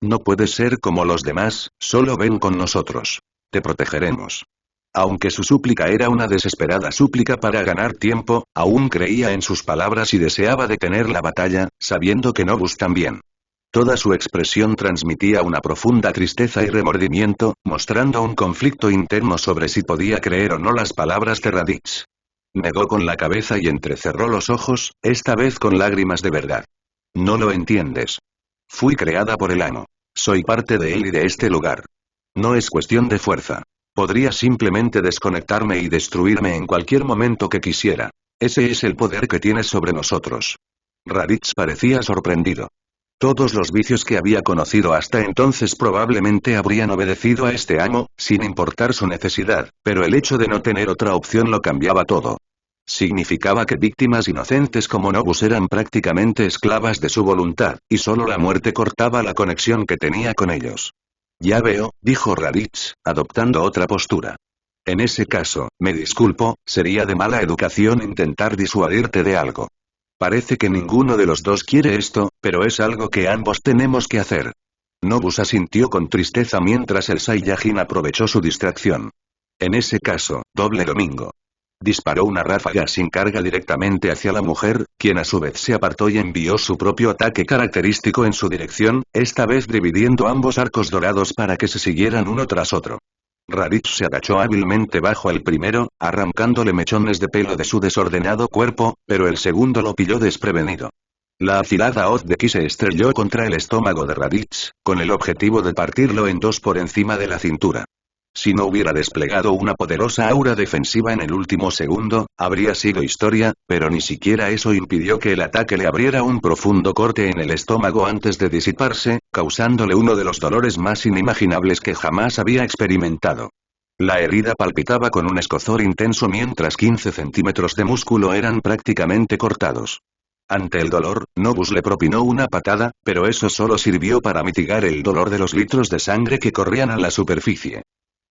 No puedes ser como los demás, solo ven con nosotros. Te protegeremos. Aunque su súplica era una desesperada súplica para ganar tiempo, aún creía en sus palabras y deseaba detener la batalla, sabiendo que Nobus también. Toda su expresión transmitía una profunda tristeza y remordimiento, mostrando un conflicto interno sobre si podía creer o no las palabras de Raditz. Negó con la cabeza y entrecerró los ojos, esta vez con lágrimas de verdad. No lo entiendes. Fui creada por el amo. Soy parte de él y de este lugar. No es cuestión de fuerza. Podría simplemente desconectarme y destruirme en cualquier momento que quisiera. Ese es el poder que tienes sobre nosotros. Raditz parecía sorprendido. Todos los vicios que había conocido hasta entonces probablemente habrían obedecido a este amo, sin importar su necesidad, pero el hecho de no tener otra opción lo cambiaba todo. Significaba que víctimas inocentes como Nobus eran prácticamente esclavas de su voluntad, y solo la muerte cortaba la conexión que tenía con ellos. Ya veo, dijo Raditz, adoptando otra postura. En ese caso, me disculpo, sería de mala educación intentar disuadirte de algo. Parece que ninguno de los dos quiere esto, pero es algo que ambos tenemos que hacer. Nobus asintió con tristeza mientras el Saiyajin aprovechó su distracción. En ese caso, doble domingo. Disparó una ráfaga sin carga directamente hacia la mujer, quien a su vez se apartó y envió su propio ataque característico en su dirección, esta vez dividiendo ambos arcos dorados para que se siguieran uno tras otro. Raditz se agachó hábilmente bajo el primero, arrancándole mechones de pelo de su desordenado cuerpo, pero el segundo lo pilló desprevenido. La afilada hoz de ki se estrelló contra el estómago de Raditz, con el objetivo de partirlo en dos por encima de la cintura. Si no hubiera desplegado una poderosa aura defensiva en el último segundo, habría sido historia, pero ni siquiera eso impidió que el ataque le abriera un profundo corte en el estómago antes de disiparse, causándole uno de los dolores más inimaginables que jamás había experimentado. La herida palpitaba con un escozor intenso mientras 15 centímetros de músculo eran prácticamente cortados. Ante el dolor, Nobus le propinó una patada, pero eso solo sirvió para mitigar el dolor de los litros de sangre que corrían a la superficie.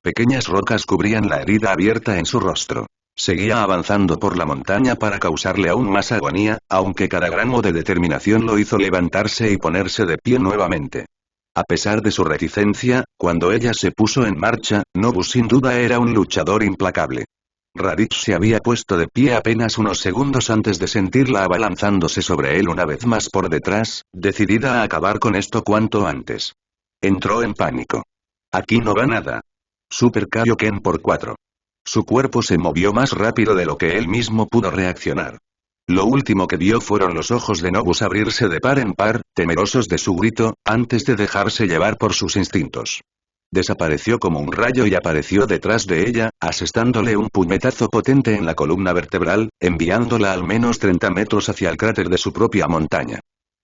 Pequeñas rocas cubrían la herida abierta en su rostro. Seguía avanzando por la montaña para causarle aún más agonía, aunque cada gramo de determinación lo hizo levantarse y ponerse de pie nuevamente. A pesar de su reticencia, cuando ella se puso en marcha, Nobus sin duda era un luchador implacable. Raditz se había puesto de pie apenas unos segundos antes de sentirla abalanzándose sobre él una vez más por detrás, decidida a acabar con esto cuanto antes. Entró en pánico. Aquí no va nada. Super Kaioken por 4. Su cuerpo se movió más rápido de lo que él mismo pudo reaccionar. Lo último que vio fueron los ojos de Nobus abrirse de par en par, temerosos de su grito, antes de dejarse llevar por sus instintos. Desapareció como un rayo y apareció detrás de ella, asestándole un puñetazo potente en la columna vertebral, enviándola al menos 30 metros hacia el cráter de su propia montaña.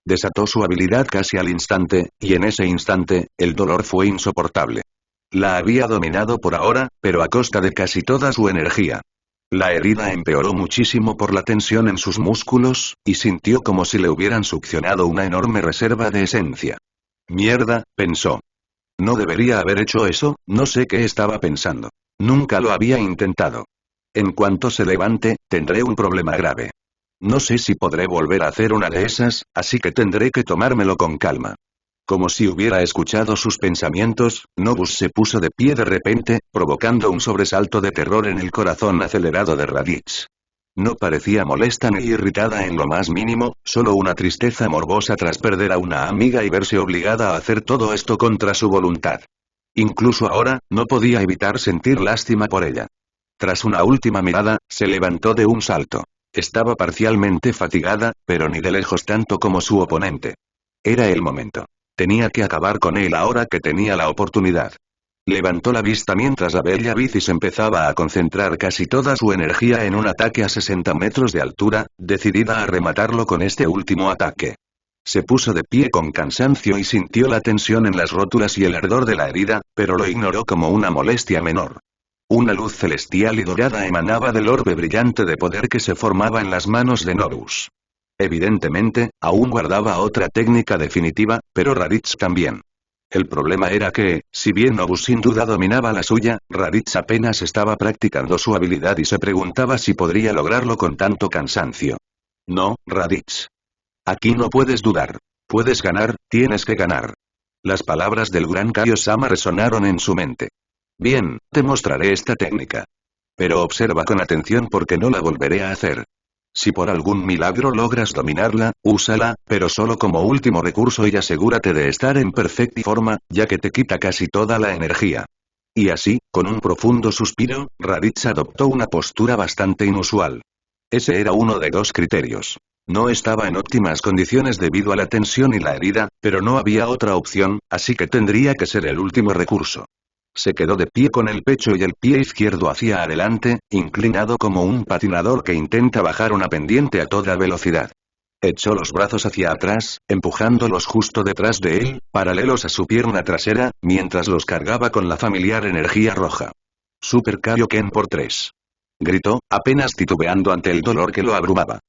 Desató su habilidad casi al instante, y en ese instante, el dolor fue insoportable. La había dominado por ahora, pero a costa de casi toda su energía. La herida empeoró muchísimo por la tensión en sus músculos, y sintió como si le hubieran succionado una enorme reserva de esencia. Mierda, pensó. No debería haber hecho eso, no sé qué estaba pensando. Nunca lo había intentado. En cuanto se levante, tendré un problema grave. No sé si podré volver a hacer una de esas, así que tendré que tomármelo con calma. Como si hubiera escuchado sus pensamientos, Nobus se puso de pie de repente, provocando un sobresalto de terror en el corazón acelerado de Raditz. No parecía molesta ni irritada en lo más mínimo, solo una tristeza morbosa tras perder a una amiga y verse obligada a hacer todo esto contra su voluntad. Incluso ahora, no podía evitar sentir lástima por ella. Tras una última mirada, se levantó de un salto. Estaba parcialmente fatigada, pero ni de lejos tanto como su oponente. Era el momento. Tenía que acabar con él ahora que tenía la oportunidad. Levantó la vista mientras la bella Vicis empezaba a concentrar casi toda su energía en un ataque a 60 metros de altura, decidida a rematarlo con este último ataque. Se puso de pie con cansancio y sintió la tensión en las rótulas y el ardor de la herida, pero lo ignoró como una molestia menor. Una luz celestial y dorada emanaba del orbe brillante de poder que se formaba en las manos de Nobus. Evidentemente, aún guardaba otra técnica definitiva, pero Raditz también. El problema era que, si bien Nobus sin duda dominaba la suya, Raditz apenas estaba practicando su habilidad y se preguntaba si podría lograrlo con tanto cansancio. No, Raditz. Aquí no puedes dudar. Puedes ganar, tienes que ganar. Las palabras del gran Kaio-sama resonaron en su mente. Bien, te mostraré esta técnica. Pero observa con atención porque no la volveré a hacer. Si por algún milagro logras dominarla, úsala, pero solo como último recurso y asegúrate de estar en perfecta forma, ya que te quita casi toda la energía. Y así, con un profundo suspiro, Raditz adoptó una postura bastante inusual. Ese era uno de dos criterios. No estaba en óptimas condiciones debido a la tensión y la herida, pero no había otra opción, así que tendría que ser el último recurso. Se quedó de pie con el pecho y el pie izquierdo hacia adelante, inclinado como un patinador que intenta bajar una pendiente a toda velocidad. Echó los brazos hacia atrás, empujándolos justo detrás de él, paralelos a su pierna trasera, mientras los cargaba con la familiar energía roja. Super Kaioken por 3. Gritó, apenas titubeando ante el dolor que lo abrumaba.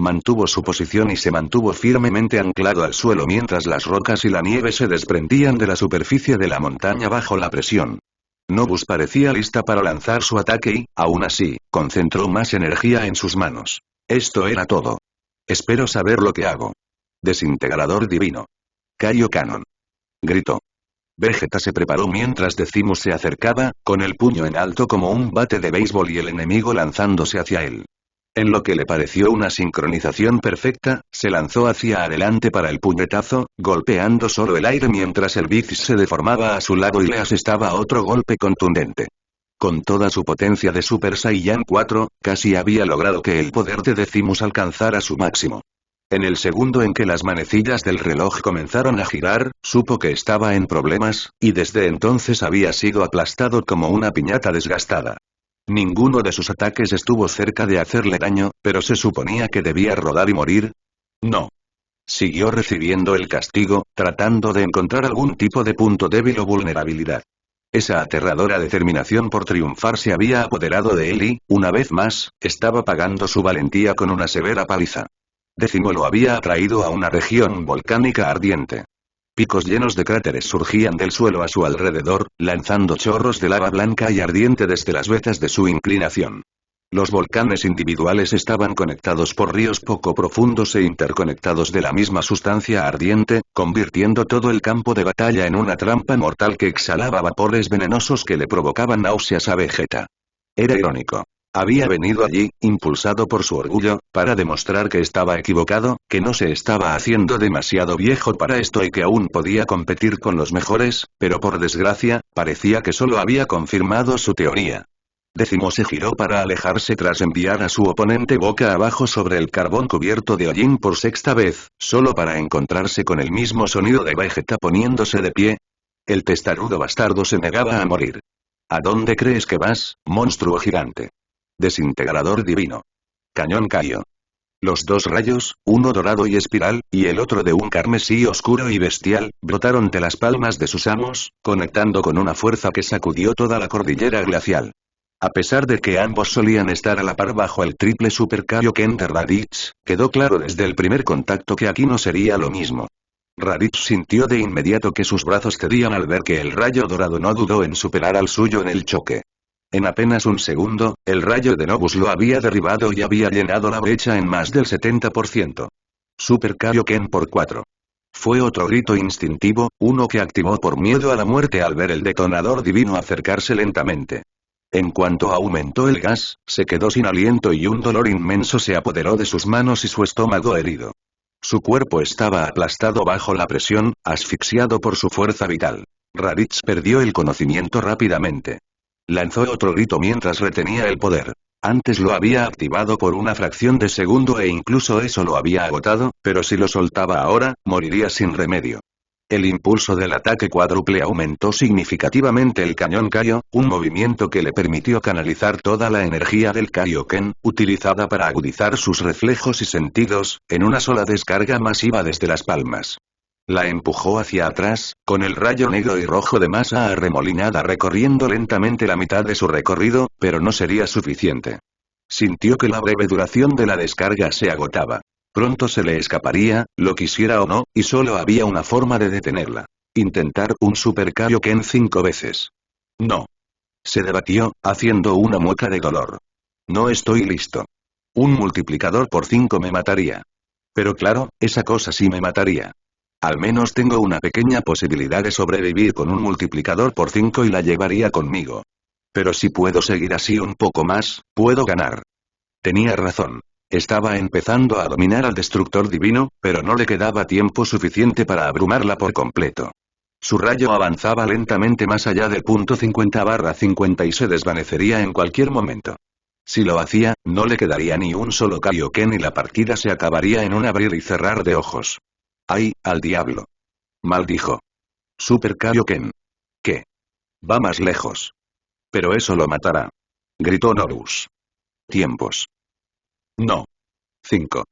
Mantuvo su posición y se mantuvo firmemente anclado al suelo mientras las rocas y la nieve se desprendían de la superficie de la montaña bajo la presión. Nobus parecía lista para lanzar su ataque y, aún así, concentró más energía en sus manos. Esto era todo. Espero saber lo que hago. Desintegrador divino. Kaiokanon. Gritó. Vegeta se preparó mientras Decimus se acercaba, con el puño en alto como un bate de béisbol y el enemigo lanzándose hacia él. En lo que le pareció una sincronización perfecta, se lanzó hacia adelante para el puñetazo, golpeando solo el aire mientras el Bizz se deformaba a su lado y le asestaba otro golpe contundente. Con toda su potencia de Super Saiyan 4, casi había logrado que el poder de Decimus alcanzara su máximo. En el segundo en que las manecillas del reloj comenzaron a girar, supo que estaba en problemas, y desde entonces había sido aplastado como una piñata desgastada. Ninguno de sus ataques estuvo cerca de hacerle daño, pero se suponía que debía rodar y morir. No. Siguió recibiendo el castigo, tratando de encontrar algún tipo de punto débil o vulnerabilidad. Esa aterradora determinación por triunfar se había apoderado de él y, una vez más, estaba pagando su valentía con una severa paliza. Décimo lo había atraído a una región volcánica ardiente. Picos llenos de cráteres surgían del suelo a su alrededor, lanzando chorros de lava blanca y ardiente desde las vetas de su inclinación. Los volcanes individuales estaban conectados por ríos poco profundos e interconectados de la misma sustancia ardiente, convirtiendo todo el campo de batalla en una trampa mortal que exhalaba vapores venenosos que le provocaban náuseas a Vegeta. Era irónico. Había venido allí, impulsado por su orgullo, para demostrar que estaba equivocado, que no se estaba haciendo demasiado viejo para esto y que aún podía competir con los mejores, pero por desgracia, parecía que solo había confirmado su teoría. Décimo se giró para alejarse tras enviar a su oponente boca abajo sobre el carbón cubierto de hollín por sexta vez, solo para encontrarse con el mismo sonido de Vegeta poniéndose de pie. El testarudo bastardo se negaba a morir. ¿A dónde crees que vas, monstruo gigante? Desintegrador divino. Cañón Kaio. Los dos rayos, uno dorado y espiral, y el otro de un carmesí oscuro y bestial, brotaron de las palmas de sus amos, conectando con una fuerza que sacudió toda la cordillera glacial. A pesar de que ambos solían estar a la par bajo el triple Super Kaioken de Raditz, quedó claro desde el primer contacto que aquí no sería lo mismo. Raditz sintió de inmediato que sus brazos cedían al ver que el rayo dorado no dudó en superar al suyo en el choque. En apenas un segundo, el rayo de Nobus lo había derribado y había llenado la brecha en más del 70%. Super Kaioken por 4. Fue otro grito instintivo, uno que activó por miedo a la muerte al ver el detonador divino acercarse lentamente. En cuanto aumentó el gas, se quedó sin aliento y un dolor inmenso se apoderó de sus manos y su estómago herido. Su cuerpo estaba aplastado bajo la presión, asfixiado por su fuerza vital. Raditz perdió el conocimiento rápidamente. Lanzó otro grito mientras retenía el poder. Antes lo había activado por una fracción de segundo e incluso eso lo había agotado, pero si lo soltaba ahora, moriría sin remedio. El impulso del ataque cuádruple aumentó significativamente el cañón Kaio, un movimiento que le permitió canalizar toda la energía del Kaioken, utilizada para agudizar sus reflejos y sentidos, en una sola descarga masiva desde las palmas. La empujó hacia atrás, con el rayo negro y rojo de masa arremolinada recorriendo lentamente la mitad de su recorrido, pero no sería suficiente. Sintió que la breve duración de la descarga se agotaba. Pronto se le escaparía, lo quisiera o no, y solo había una forma de detenerla. Intentar un Super Kaioken 5 veces. No. Se debatió, haciendo una mueca de dolor. No estoy listo. Un multiplicador por 5 me mataría. Pero claro, esa cosa sí me mataría. Al menos tengo una pequeña posibilidad de sobrevivir con un multiplicador por 5 y la llevaría conmigo. Pero si puedo seguir así un poco más, puedo ganar. Tenía razón. Estaba empezando a dominar al destructor divino, pero no le quedaba tiempo suficiente para abrumarla por completo. Su rayo avanzaba lentamente más allá del punto 50/50 y se desvanecería en cualquier momento. Si lo hacía, no le quedaría ni un solo Kaioken y la partida se acabaría en un abrir y cerrar de ojos. ¡Ay, al diablo! Maldijo. Super Kaioken. ¿Qué? Va más lejos. Pero eso lo matará. Gritó Norus. Tiempos. No. 5.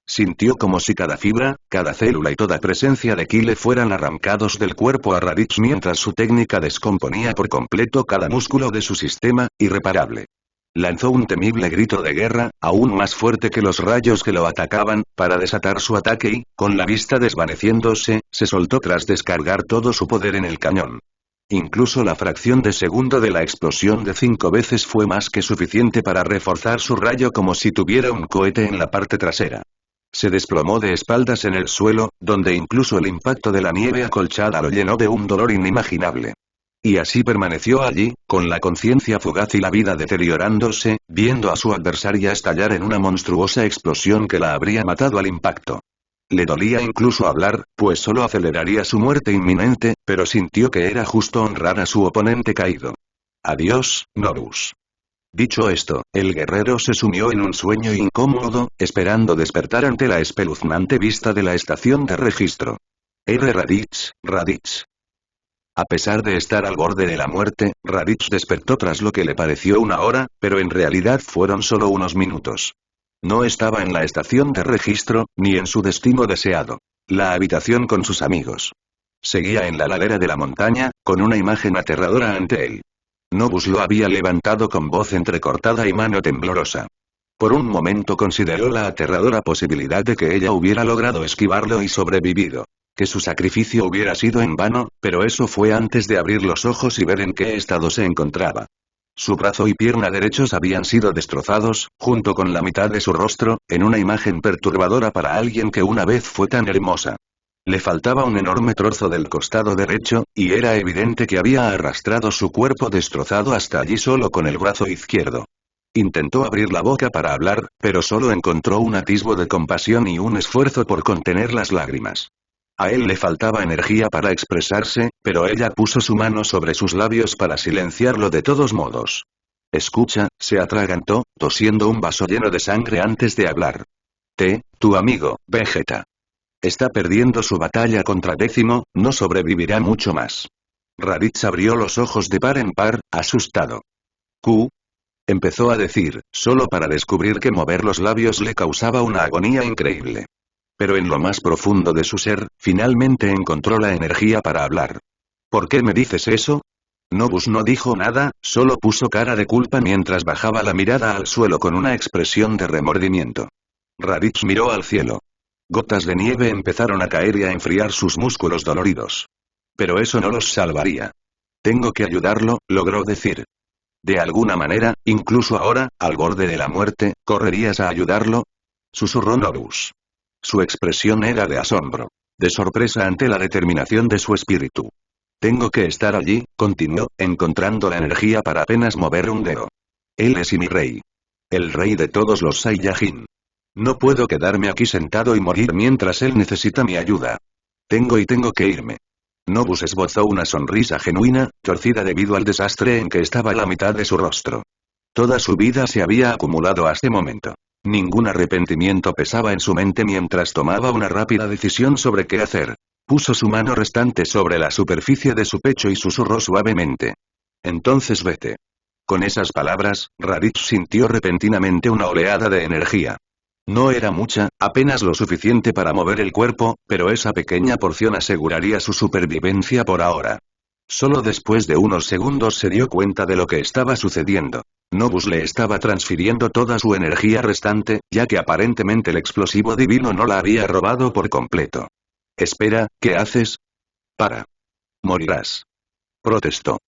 Sintió como si cada fibra, cada célula y toda presencia de ki le fueran arrancados del cuerpo a Raditz mientras su técnica descomponía por completo cada músculo de su sistema, irreparable. Lanzó un temible grito de guerra, aún más fuerte que los rayos que lo atacaban, para desatar su ataque y, con la vista desvaneciéndose, se soltó tras descargar todo su poder en el cañón. Incluso la fracción de segundo de la explosión de 5 veces fue más que suficiente para reforzar su rayo como si tuviera un cohete en la parte trasera. Se desplomó de espaldas en el suelo, donde incluso el impacto de la nieve acolchada lo llenó de un dolor inimaginable. Y así permaneció allí, con la conciencia fugaz y la vida deteriorándose, viendo a su adversaria estallar en una monstruosa explosión que la habría matado al impacto. Le dolía incluso hablar, pues solo aceleraría su muerte inminente, pero sintió que era justo honrar a su oponente caído. Adiós, Norus. Dicho esto, el guerrero se sumió en un sueño incómodo, esperando despertar ante la espeluznante vista de la estación de registro. Raditz, Raditz. A pesar de estar al borde de la muerte, Raditz despertó tras lo que le pareció una hora, pero en realidad fueron solo unos minutos. No estaba en la estación de registro, ni en su destino deseado. La habitación con sus amigos. Seguía en la ladera de la montaña, con una imagen aterradora ante él. Nobus lo había levantado con voz entrecortada y mano temblorosa. Por un momento consideró la aterradora posibilidad de que ella hubiera logrado esquivarlo y sobrevivido. Que su sacrificio hubiera sido en vano, pero eso fue antes de abrir los ojos y ver en qué estado se encontraba. Su brazo y pierna derechos habían sido destrozados, junto con la mitad de su rostro, en una imagen perturbadora para alguien que una vez fue tan hermosa. Le faltaba un enorme trozo del costado derecho, y era evidente que había arrastrado su cuerpo destrozado hasta allí solo con el brazo izquierdo. Intentó abrir la boca para hablar, pero solo encontró un atisbo de compasión y un esfuerzo por contener las lágrimas. A él le faltaba energía para expresarse, pero ella puso su mano sobre sus labios para silenciarlo de todos modos. Escucha, se atragantó, tosiendo un vaso lleno de sangre antes de hablar. Tu amigo, Vegeta. Está perdiendo su batalla contra Décimo, no sobrevivirá mucho más. Raditz abrió los ojos de par en par, asustado. Empezó a decir, solo para descubrir que mover los labios le causaba una agonía increíble. Pero en lo más profundo de su ser, finalmente encontró la energía para hablar. ¿Por qué me dices eso? Nobus no dijo nada, solo puso cara de culpa mientras bajaba la mirada al suelo con una expresión de remordimiento. Raditz miró al cielo. Gotas de nieve empezaron a caer y a enfriar sus músculos doloridos. Pero eso no los salvaría. Tengo que ayudarlo, logró decir. De alguna manera, incluso ahora, al borde de la muerte, ¿correrías a ayudarlo? Susurró Nobus. Su expresión era de asombro, de sorpresa ante la determinación de su espíritu. Tengo que estar allí, continuó, encontrando la energía para apenas mover un dedo. Él es mi rey. El rey de todos los Saiyajin. No puedo quedarme aquí sentado y morir mientras él necesita mi ayuda. Tengo que irme. Nobus esbozó una sonrisa genuina, torcida debido al desastre en que estaba la mitad de su rostro. Toda su vida se había acumulado a este momento. Ningún arrepentimiento pesaba en su mente mientras tomaba una rápida decisión sobre qué hacer. Puso su mano restante sobre la superficie de su pecho y susurró suavemente. Entonces vete. Con esas palabras, Raditz sintió repentinamente una oleada de energía. No era mucha, apenas lo suficiente para mover el cuerpo, pero esa pequeña porción aseguraría su supervivencia por ahora. Solo después de unos segundos se dio cuenta de lo que estaba sucediendo. Nobus le estaba transfiriendo toda su energía restante, ya que aparentemente el explosivo divino no la había robado por completo. Espera, ¿qué haces? Para. Morirás. Protestó.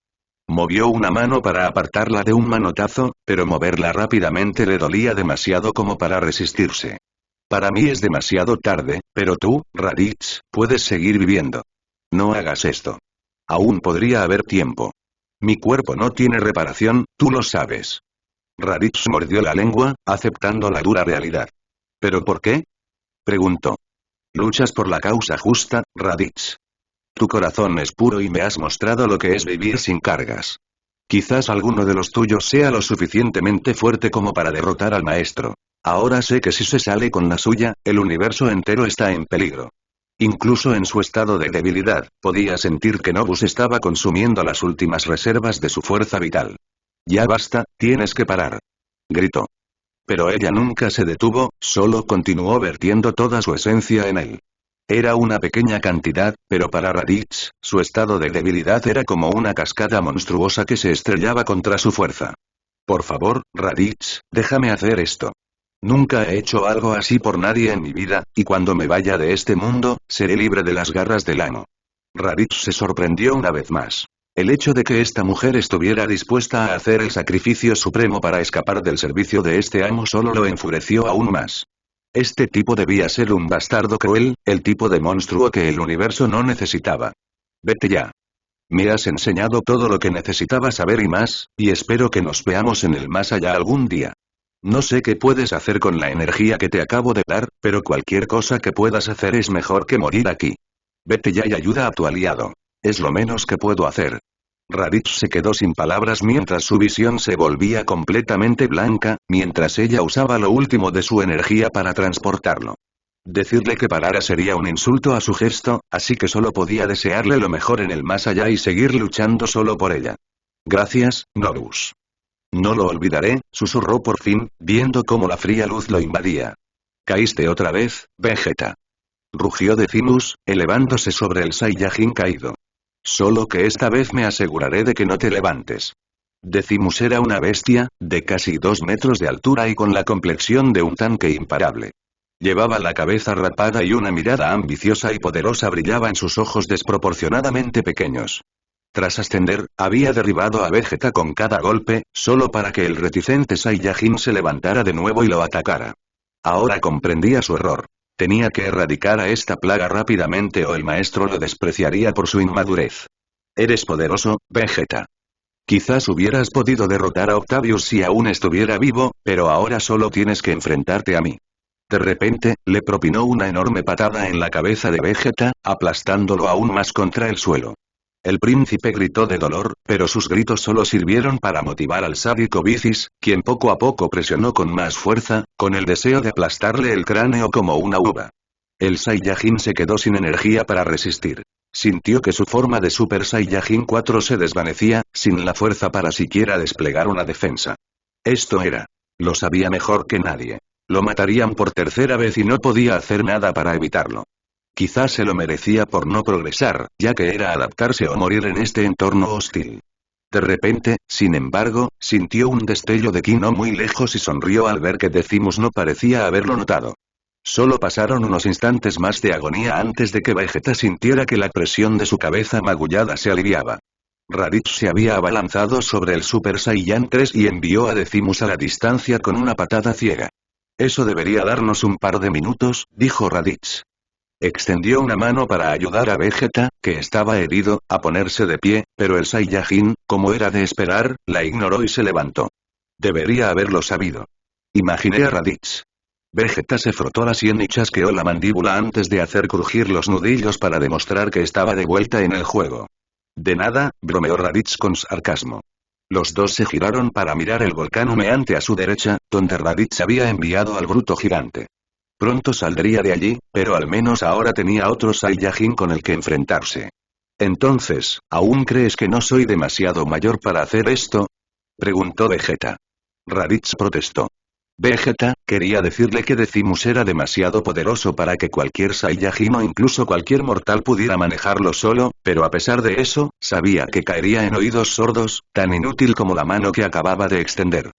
Movió una mano para apartarla de un manotazo, pero moverla rápidamente le dolía demasiado como para resistirse. Para mí es demasiado tarde, pero tú, Raditz, puedes seguir viviendo. No hagas esto. Aún podría haber tiempo. Mi cuerpo no tiene reparación, tú lo sabes. Raditz mordió la lengua, aceptando la dura realidad. ¿Pero por qué? Preguntó. Luchas por la causa justa, Raditz. Tu corazón es puro y me has mostrado lo que es vivir sin cargas. Quizás alguno de los tuyos sea lo suficientemente fuerte como para derrotar al maestro. Ahora sé que si se sale con la suya, el universo entero está en peligro. Incluso en su estado de debilidad, podía sentir que Nobus estaba consumiendo las últimas reservas de su fuerza vital. Ya basta, tienes que parar. Gritó. Pero ella nunca se detuvo, solo continuó vertiendo toda su esencia en él. Era una pequeña cantidad, pero para Raditz, su estado de debilidad era como una cascada monstruosa que se estrellaba contra su fuerza. Por favor, Raditz, déjame hacer esto. Nunca he hecho algo así por nadie en mi vida, y cuando me vaya de este mundo, seré libre de las garras del amo. Raditz se sorprendió una vez más. El hecho de que esta mujer estuviera dispuesta a hacer el sacrificio supremo para escapar del servicio de este amo solo lo enfureció aún más. Este tipo debía ser un bastardo cruel, el tipo de monstruo que el universo no necesitaba. Vete ya. Me has enseñado todo lo que necesitaba saber y más, y espero que nos veamos en el más allá algún día. No sé qué puedes hacer con la energía que te acabo de dar, pero cualquier cosa que puedas hacer es mejor que morir aquí. Vete ya y ayuda a tu aliado. Es lo menos que puedo hacer. Raditz se quedó sin palabras mientras su visión se volvía completamente blanca, mientras ella usaba lo último de su energía para transportarlo. Decirle que parara sería un insulto a su gesto, así que solo podía desearle lo mejor en el más allá y seguir luchando solo por ella. Gracias, Norus. No lo olvidaré, susurró por fin, viendo cómo la fría luz lo invadía. Caíste otra vez, Vegeta. Rugió Decimus, elevándose sobre el Saiyajin caído. Solo que esta vez me aseguraré de que no te levantes. Decimus era una bestia, de casi 2 metros de altura y con la complexión de un tanque imparable. Llevaba la cabeza rapada y una mirada ambiciosa y poderosa brillaba en sus ojos desproporcionadamente pequeños. Tras ascender, había derribado a Vegeta con cada golpe, solo para que el reticente Saiyajin se levantara de nuevo y lo atacara. Ahora comprendía su error. Tenía que erradicar a esta plaga rápidamente o el maestro lo despreciaría por su inmadurez. Eres poderoso, Vegeta. Quizás hubieras podido derrotar a Octavius si aún estuviera vivo, pero ahora solo tienes que enfrentarte a mí. De repente, le propinó una enorme patada en la cabeza de Vegeta, aplastándolo aún más contra el suelo. El príncipe gritó de dolor, pero sus gritos solo sirvieron para motivar al sádico Bicis, quien poco a poco presionó con más fuerza, con el deseo de aplastarle el cráneo como una uva. El Saiyajin se quedó sin energía para resistir. Sintió que su forma de Super Saiyajin 4 se desvanecía, sin la fuerza para siquiera desplegar una defensa. Esto era. Lo sabía mejor que nadie. Lo matarían por tercera vez y no podía hacer nada para evitarlo. Quizás se lo merecía por no progresar, ya que era adaptarse o morir en este entorno hostil. De repente, sin embargo, sintió un destello de ki no muy lejos y sonrió al ver que Decimus no parecía haberlo notado. Solo pasaron unos instantes más de agonía antes de que Vegeta sintiera que la presión de su cabeza magullada se aliviaba. Raditz se había abalanzado sobre el Super Saiyan 3 y envió a Decimus a la distancia con una patada ciega. Eso debería darnos un par de minutos, dijo Raditz. Extendió una mano para ayudar a Vegeta, que estaba herido, a ponerse de pie, pero el Saiyajin, como era de esperar, la ignoró y se levantó. Debería haberlo sabido. Imaginé a Raditz. Vegeta se frotó la sien y chasqueó la mandíbula antes de hacer crujir los nudillos para demostrar que estaba de vuelta en el juego. De nada, bromeó Raditz con sarcasmo. Los dos se giraron para mirar el volcán humeante a su derecha, donde Raditz había enviado al bruto gigante. Pronto saldría de allí, pero al menos ahora tenía otro Saiyajin con el que enfrentarse. Entonces, ¿aún crees que no soy demasiado mayor para hacer esto? Preguntó Vegeta. Raditz protestó. Vegeta, quería decirle que Decimus era demasiado poderoso para que cualquier Saiyajin o incluso cualquier mortal pudiera manejarlo solo, pero a pesar de eso, sabía que caería en oídos sordos, tan inútil como la mano que acababa de extender.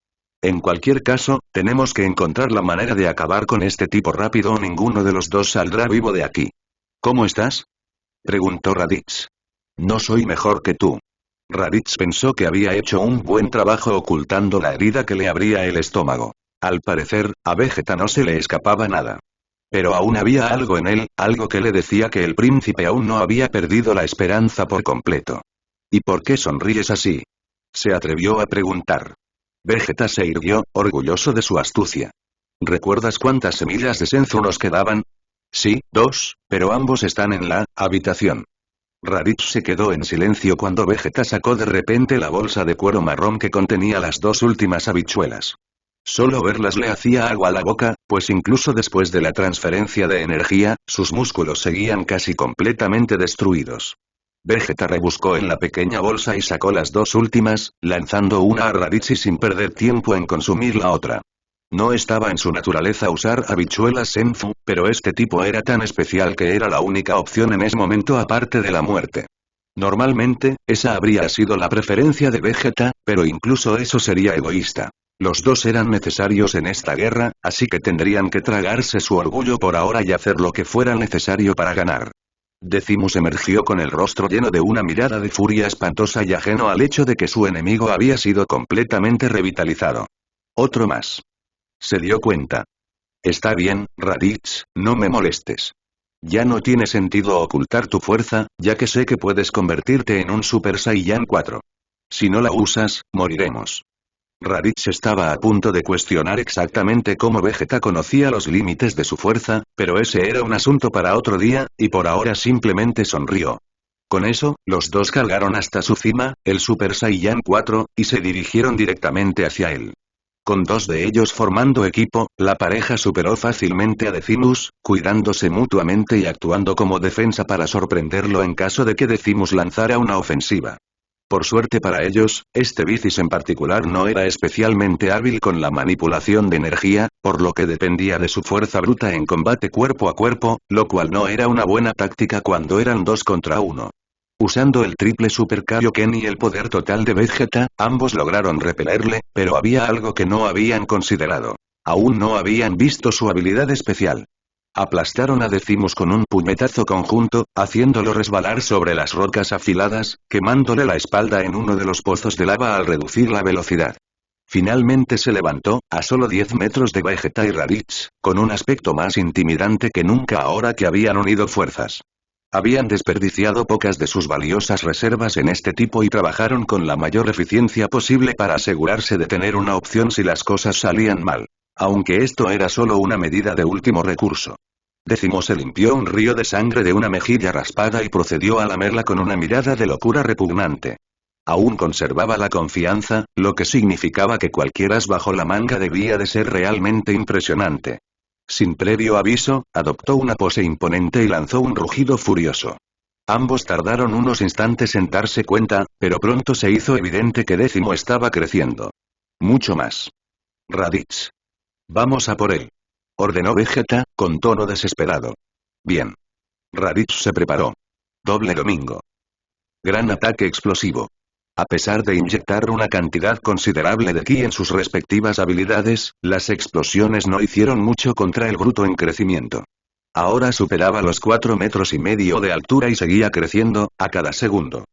En cualquier caso, tenemos que encontrar la manera de acabar con este tipo rápido o ninguno de los dos saldrá vivo de aquí. ¿Cómo estás? Preguntó Raditz. No soy mejor que tú. Raditz pensó que había hecho un buen trabajo ocultando la herida que le abría el estómago. Al parecer, a Vegeta no se le escapaba nada. Pero aún había algo en él, algo que le decía que el príncipe aún no había perdido la esperanza por completo. ¿Y por qué sonríes así? Se atrevió a preguntar. Vegeta se irguió, orgulloso de su astucia. ¿Recuerdas cuántas semillas de Senzu nos quedaban? Sí, 2, pero ambos están en la habitación. Raditz se quedó en silencio cuando Vegeta sacó de repente la bolsa de cuero marrón que contenía las 2 últimas habichuelas. Solo verlas le hacía agua a la boca, pues incluso después de la transferencia de energía, sus músculos seguían casi completamente destruidos. Vegeta rebuscó en la pequeña bolsa y sacó las 2 últimas, lanzando una a Raditz y sin perder tiempo en consumir la otra. No estaba en su naturaleza usar habichuelas Senzu, pero este tipo era tan especial que era la única opción en ese momento aparte de la muerte. Normalmente, esa habría sido la preferencia de Vegeta, pero incluso eso sería egoísta. Los dos eran necesarios en esta guerra, así que tendrían que tragarse su orgullo por ahora y hacer lo que fuera necesario para ganar. Decimus emergió con el rostro lleno de una mirada de furia espantosa y ajeno al hecho de que su enemigo había sido completamente revitalizado. Otro más. Se dio cuenta. Está bien, Raditz, no me molestes. Ya no tiene sentido ocultar tu fuerza, ya que sé que puedes convertirte en un Super Saiyan 4. Si no la usas, moriremos. Raditz estaba a punto de cuestionar exactamente cómo Vegeta conocía los límites de su fuerza, pero ese era un asunto para otro día, y por ahora simplemente sonrió. Con eso, los dos cargaron hasta su cima, el Super Saiyan 4, y se dirigieron directamente hacia él. Con dos de ellos formando equipo, la pareja superó fácilmente a Decimus, cuidándose mutuamente y actuando como defensa para sorprenderlo en caso de que Decimus lanzara una ofensiva. Por suerte para ellos, este Bicis en particular no era especialmente hábil con la manipulación de energía, por lo que dependía de su fuerza bruta en combate cuerpo a cuerpo, lo cual no era una buena táctica cuando eran 2 contra 1. Usando el triple Super Kaioken y el poder total de Vegeta, ambos lograron repelerle, pero había algo que no habían considerado. Aún no habían visto su habilidad especial. Aplastaron a Decimus con un puñetazo conjunto, haciéndolo resbalar sobre las rocas afiladas, quemándole la espalda en uno de los pozos de lava al reducir la velocidad. Finalmente se levantó, a solo 10 metros de Vegeta y Raditz, con un aspecto más intimidante que nunca ahora que habían unido fuerzas. Habían desperdiciado pocas de sus valiosas reservas en este tipo y trabajaron con la mayor eficiencia posible para asegurarse de tener una opción si las cosas salían mal. Aunque esto era solo una medida de último recurso. Decimus se limpió un río de sangre de una mejilla raspada y procedió a lamerla con una mirada de locura repugnante. Aún conservaba la confianza, lo que significaba que cualquier as bajo la manga debía de ser realmente impresionante. Sin previo aviso, adoptó una pose imponente y lanzó un rugido furioso. Ambos tardaron unos instantes en darse cuenta, pero pronto se hizo evidente que Décimo estaba creciendo. Mucho más. Raditz. Vamos a por él. Ordenó Vegeta, con tono desesperado. Bien. Raditz se preparó. Doble domingo. Gran ataque explosivo. A pesar de inyectar una cantidad considerable de ki en sus respectivas habilidades, las explosiones no hicieron mucho contra el bruto en crecimiento. Ahora superaba los 4,5 metros de altura y seguía creciendo, a cada segundo.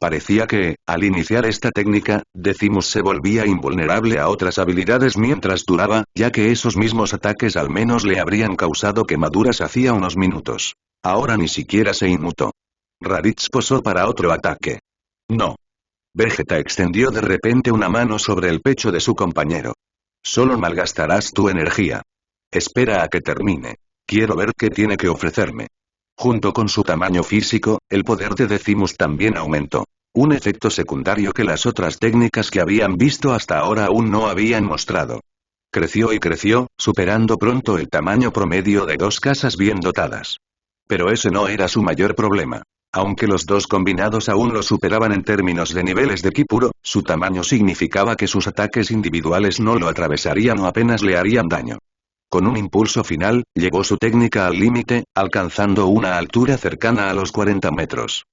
Parecía que, al iniciar esta técnica, Decimus se volvía invulnerable a otras habilidades mientras duraba, ya que esos mismos ataques al menos le habrían causado quemaduras hacía unos minutos. Ahora ni siquiera se inmutó. Raditz posó para otro ataque. No. Vegeta extendió de repente una mano sobre el pecho de su compañero. Solo malgastarás tu energía. Espera a que termine. Quiero ver qué tiene que ofrecerme. Junto con su tamaño físico, el poder de Decimus también aumentó. Un efecto secundario que las otras técnicas que habían visto hasta ahora aún no habían mostrado. Creció y creció, superando pronto el tamaño promedio de 2 casas bien dotadas. Pero ese no era su mayor problema. Aunque los dos combinados aún lo superaban en términos de niveles de ki puro, su tamaño significaba que sus ataques individuales no lo atravesarían o apenas le harían daño. Con un impulso final, llevó su técnica al límite, alcanzando una altura cercana a los 40 metros.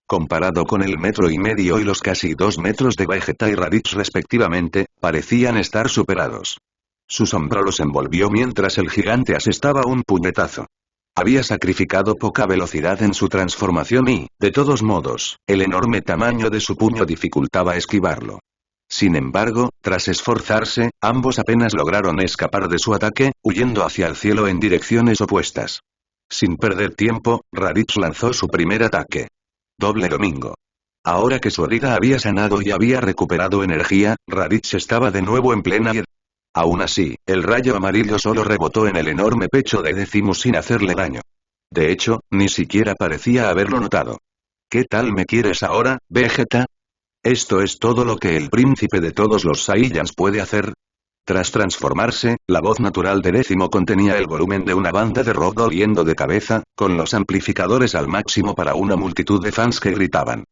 Comparado con el 1,5 metros y los casi 2 metros de Vegeta y Raditz respectivamente, parecían estar superados. Su sombra los envolvió mientras el gigante asestaba un puñetazo. Había sacrificado poca velocidad en su transformación y, de todos modos, el enorme tamaño de su puño dificultaba esquivarlo. Sin embargo, tras esforzarse, ambos apenas lograron escapar de su ataque, huyendo hacia el cielo en direcciones opuestas. Sin perder tiempo, Raditz lanzó su primer ataque. Doble domingo. Ahora que su herida había sanado y había recuperado energía, Raditz estaba de nuevo en plena y... Aún así, el rayo amarillo solo rebotó en el enorme pecho de Decimus sin hacerle daño. De hecho, ni siquiera parecía haberlo notado. ¿Qué tal me quieres ahora, Vegeta? ¿Esto es todo lo que el príncipe de todos los Saiyans puede hacer? Tras transformarse, la voz natural de Décimo contenía el volumen de una banda de rock doliendo de cabeza, con los amplificadores al máximo para una multitud de fans que gritaban.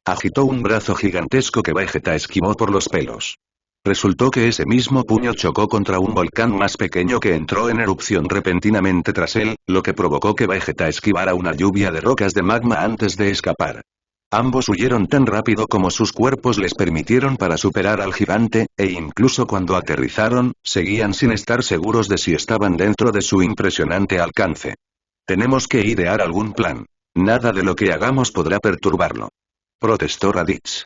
Agitó un brazo gigantesco que Vegeta esquivó por los pelos. Resultó que ese mismo puño chocó contra un volcán más pequeño que entró en erupción repentinamente tras él, lo que provocó que Vegeta esquivara una lluvia de rocas de magma antes de escapar. Ambos huyeron tan rápido como sus cuerpos les permitieron para superar al gigante, e incluso cuando aterrizaron, seguían sin estar seguros de si estaban dentro de su impresionante alcance. Tenemos que idear algún plan. Nada de lo que hagamos podrá perturbarlo. Protestó Raditz.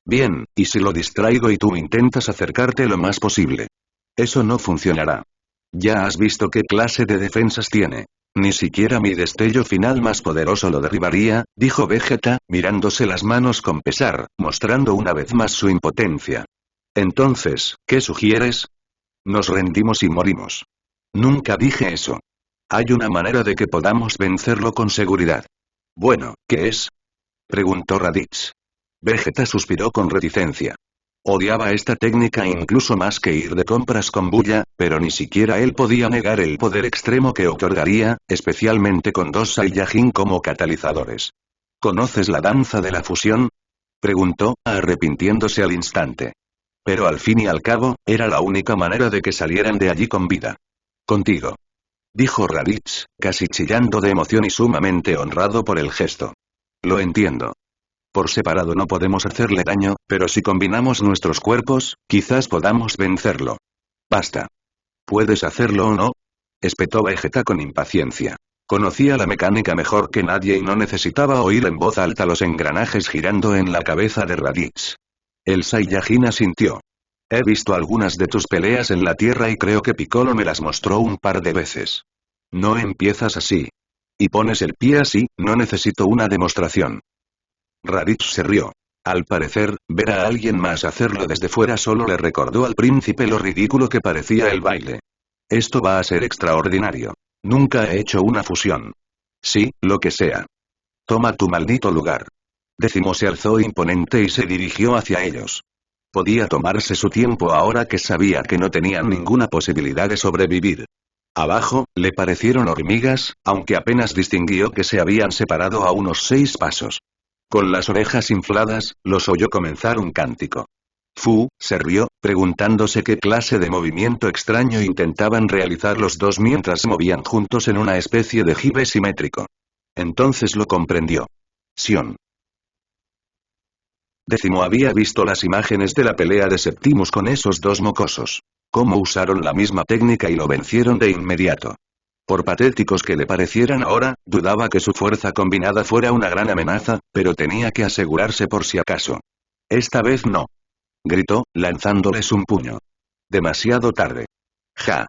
Bien, ¿y si lo distraigo y tú intentas acercarte lo más posible? Eso no funcionará. Ya has visto qué clase de defensas tiene. Ni siquiera mi destello final más poderoso lo derribaría, dijo Vegeta, mirándose las manos con pesar, mostrando una vez más su impotencia. Entonces, ¿qué sugieres? Nos rendimos y morimos. Nunca dije eso. Hay una manera de que podamos vencerlo con seguridad. Bueno, ¿qué es? Preguntó Raditz. Vegeta suspiró con reticencia. Odiaba esta técnica incluso más que ir de compras con Bulla, pero ni siquiera él podía negar el poder extremo que otorgaría, especialmente con dos Saiyajin como catalizadores. ¿Conoces la danza de la fusión? Preguntó, arrepintiéndose al instante. Pero al fin y al cabo, era la única manera de que salieran de allí con vida. Contigo. Dijo Raditz, casi chillando de emoción y sumamente honrado por el gesto. Lo entiendo. Por separado no podemos hacerle daño, pero si combinamos nuestros cuerpos, quizás podamos vencerlo. Basta. ¿Puedes hacerlo o no? Espetó Vegeta con impaciencia. Conocía la mecánica mejor que nadie y no necesitaba oír en voz alta los engranajes girando en la cabeza de Raditz. El Saiyajin asintió. He visto algunas de tus peleas en la Tierra y creo que Piccolo me las mostró un par de veces. No empiezas así. Y pones el pie así, no necesito una demostración. Raditz se rió. Al parecer, ver a alguien más hacerlo desde fuera solo le recordó al príncipe lo ridículo que parecía el baile. Esto va a ser extraordinario. Nunca he hecho una fusión. Sí, lo que sea. Toma tu maldito lugar. Décimo se alzó imponente y se dirigió hacia ellos. Podía tomarse su tiempo ahora que sabía que no tenían ninguna posibilidad de sobrevivir. Abajo, le parecieron hormigas, aunque apenas distinguió que se habían separado a unos 6 pasos. Con las orejas infladas, los oyó comenzar un cántico. Fu se rió, preguntándose qué clase de movimiento extraño intentaban realizar los dos mientras se movían juntos en una especie de jibe simétrico. Entonces lo comprendió. Sion. Décimo había visto las imágenes de la pelea de Septimus con esos dos mocosos. Cómo usaron la misma técnica y lo vencieron de inmediato. Por patéticos que le parecieran ahora, dudaba que su fuerza combinada fuera una gran amenaza, pero tenía que asegurarse por si acaso. Esta vez no. Gritó, lanzándoles un puño. Demasiado tarde. Ja.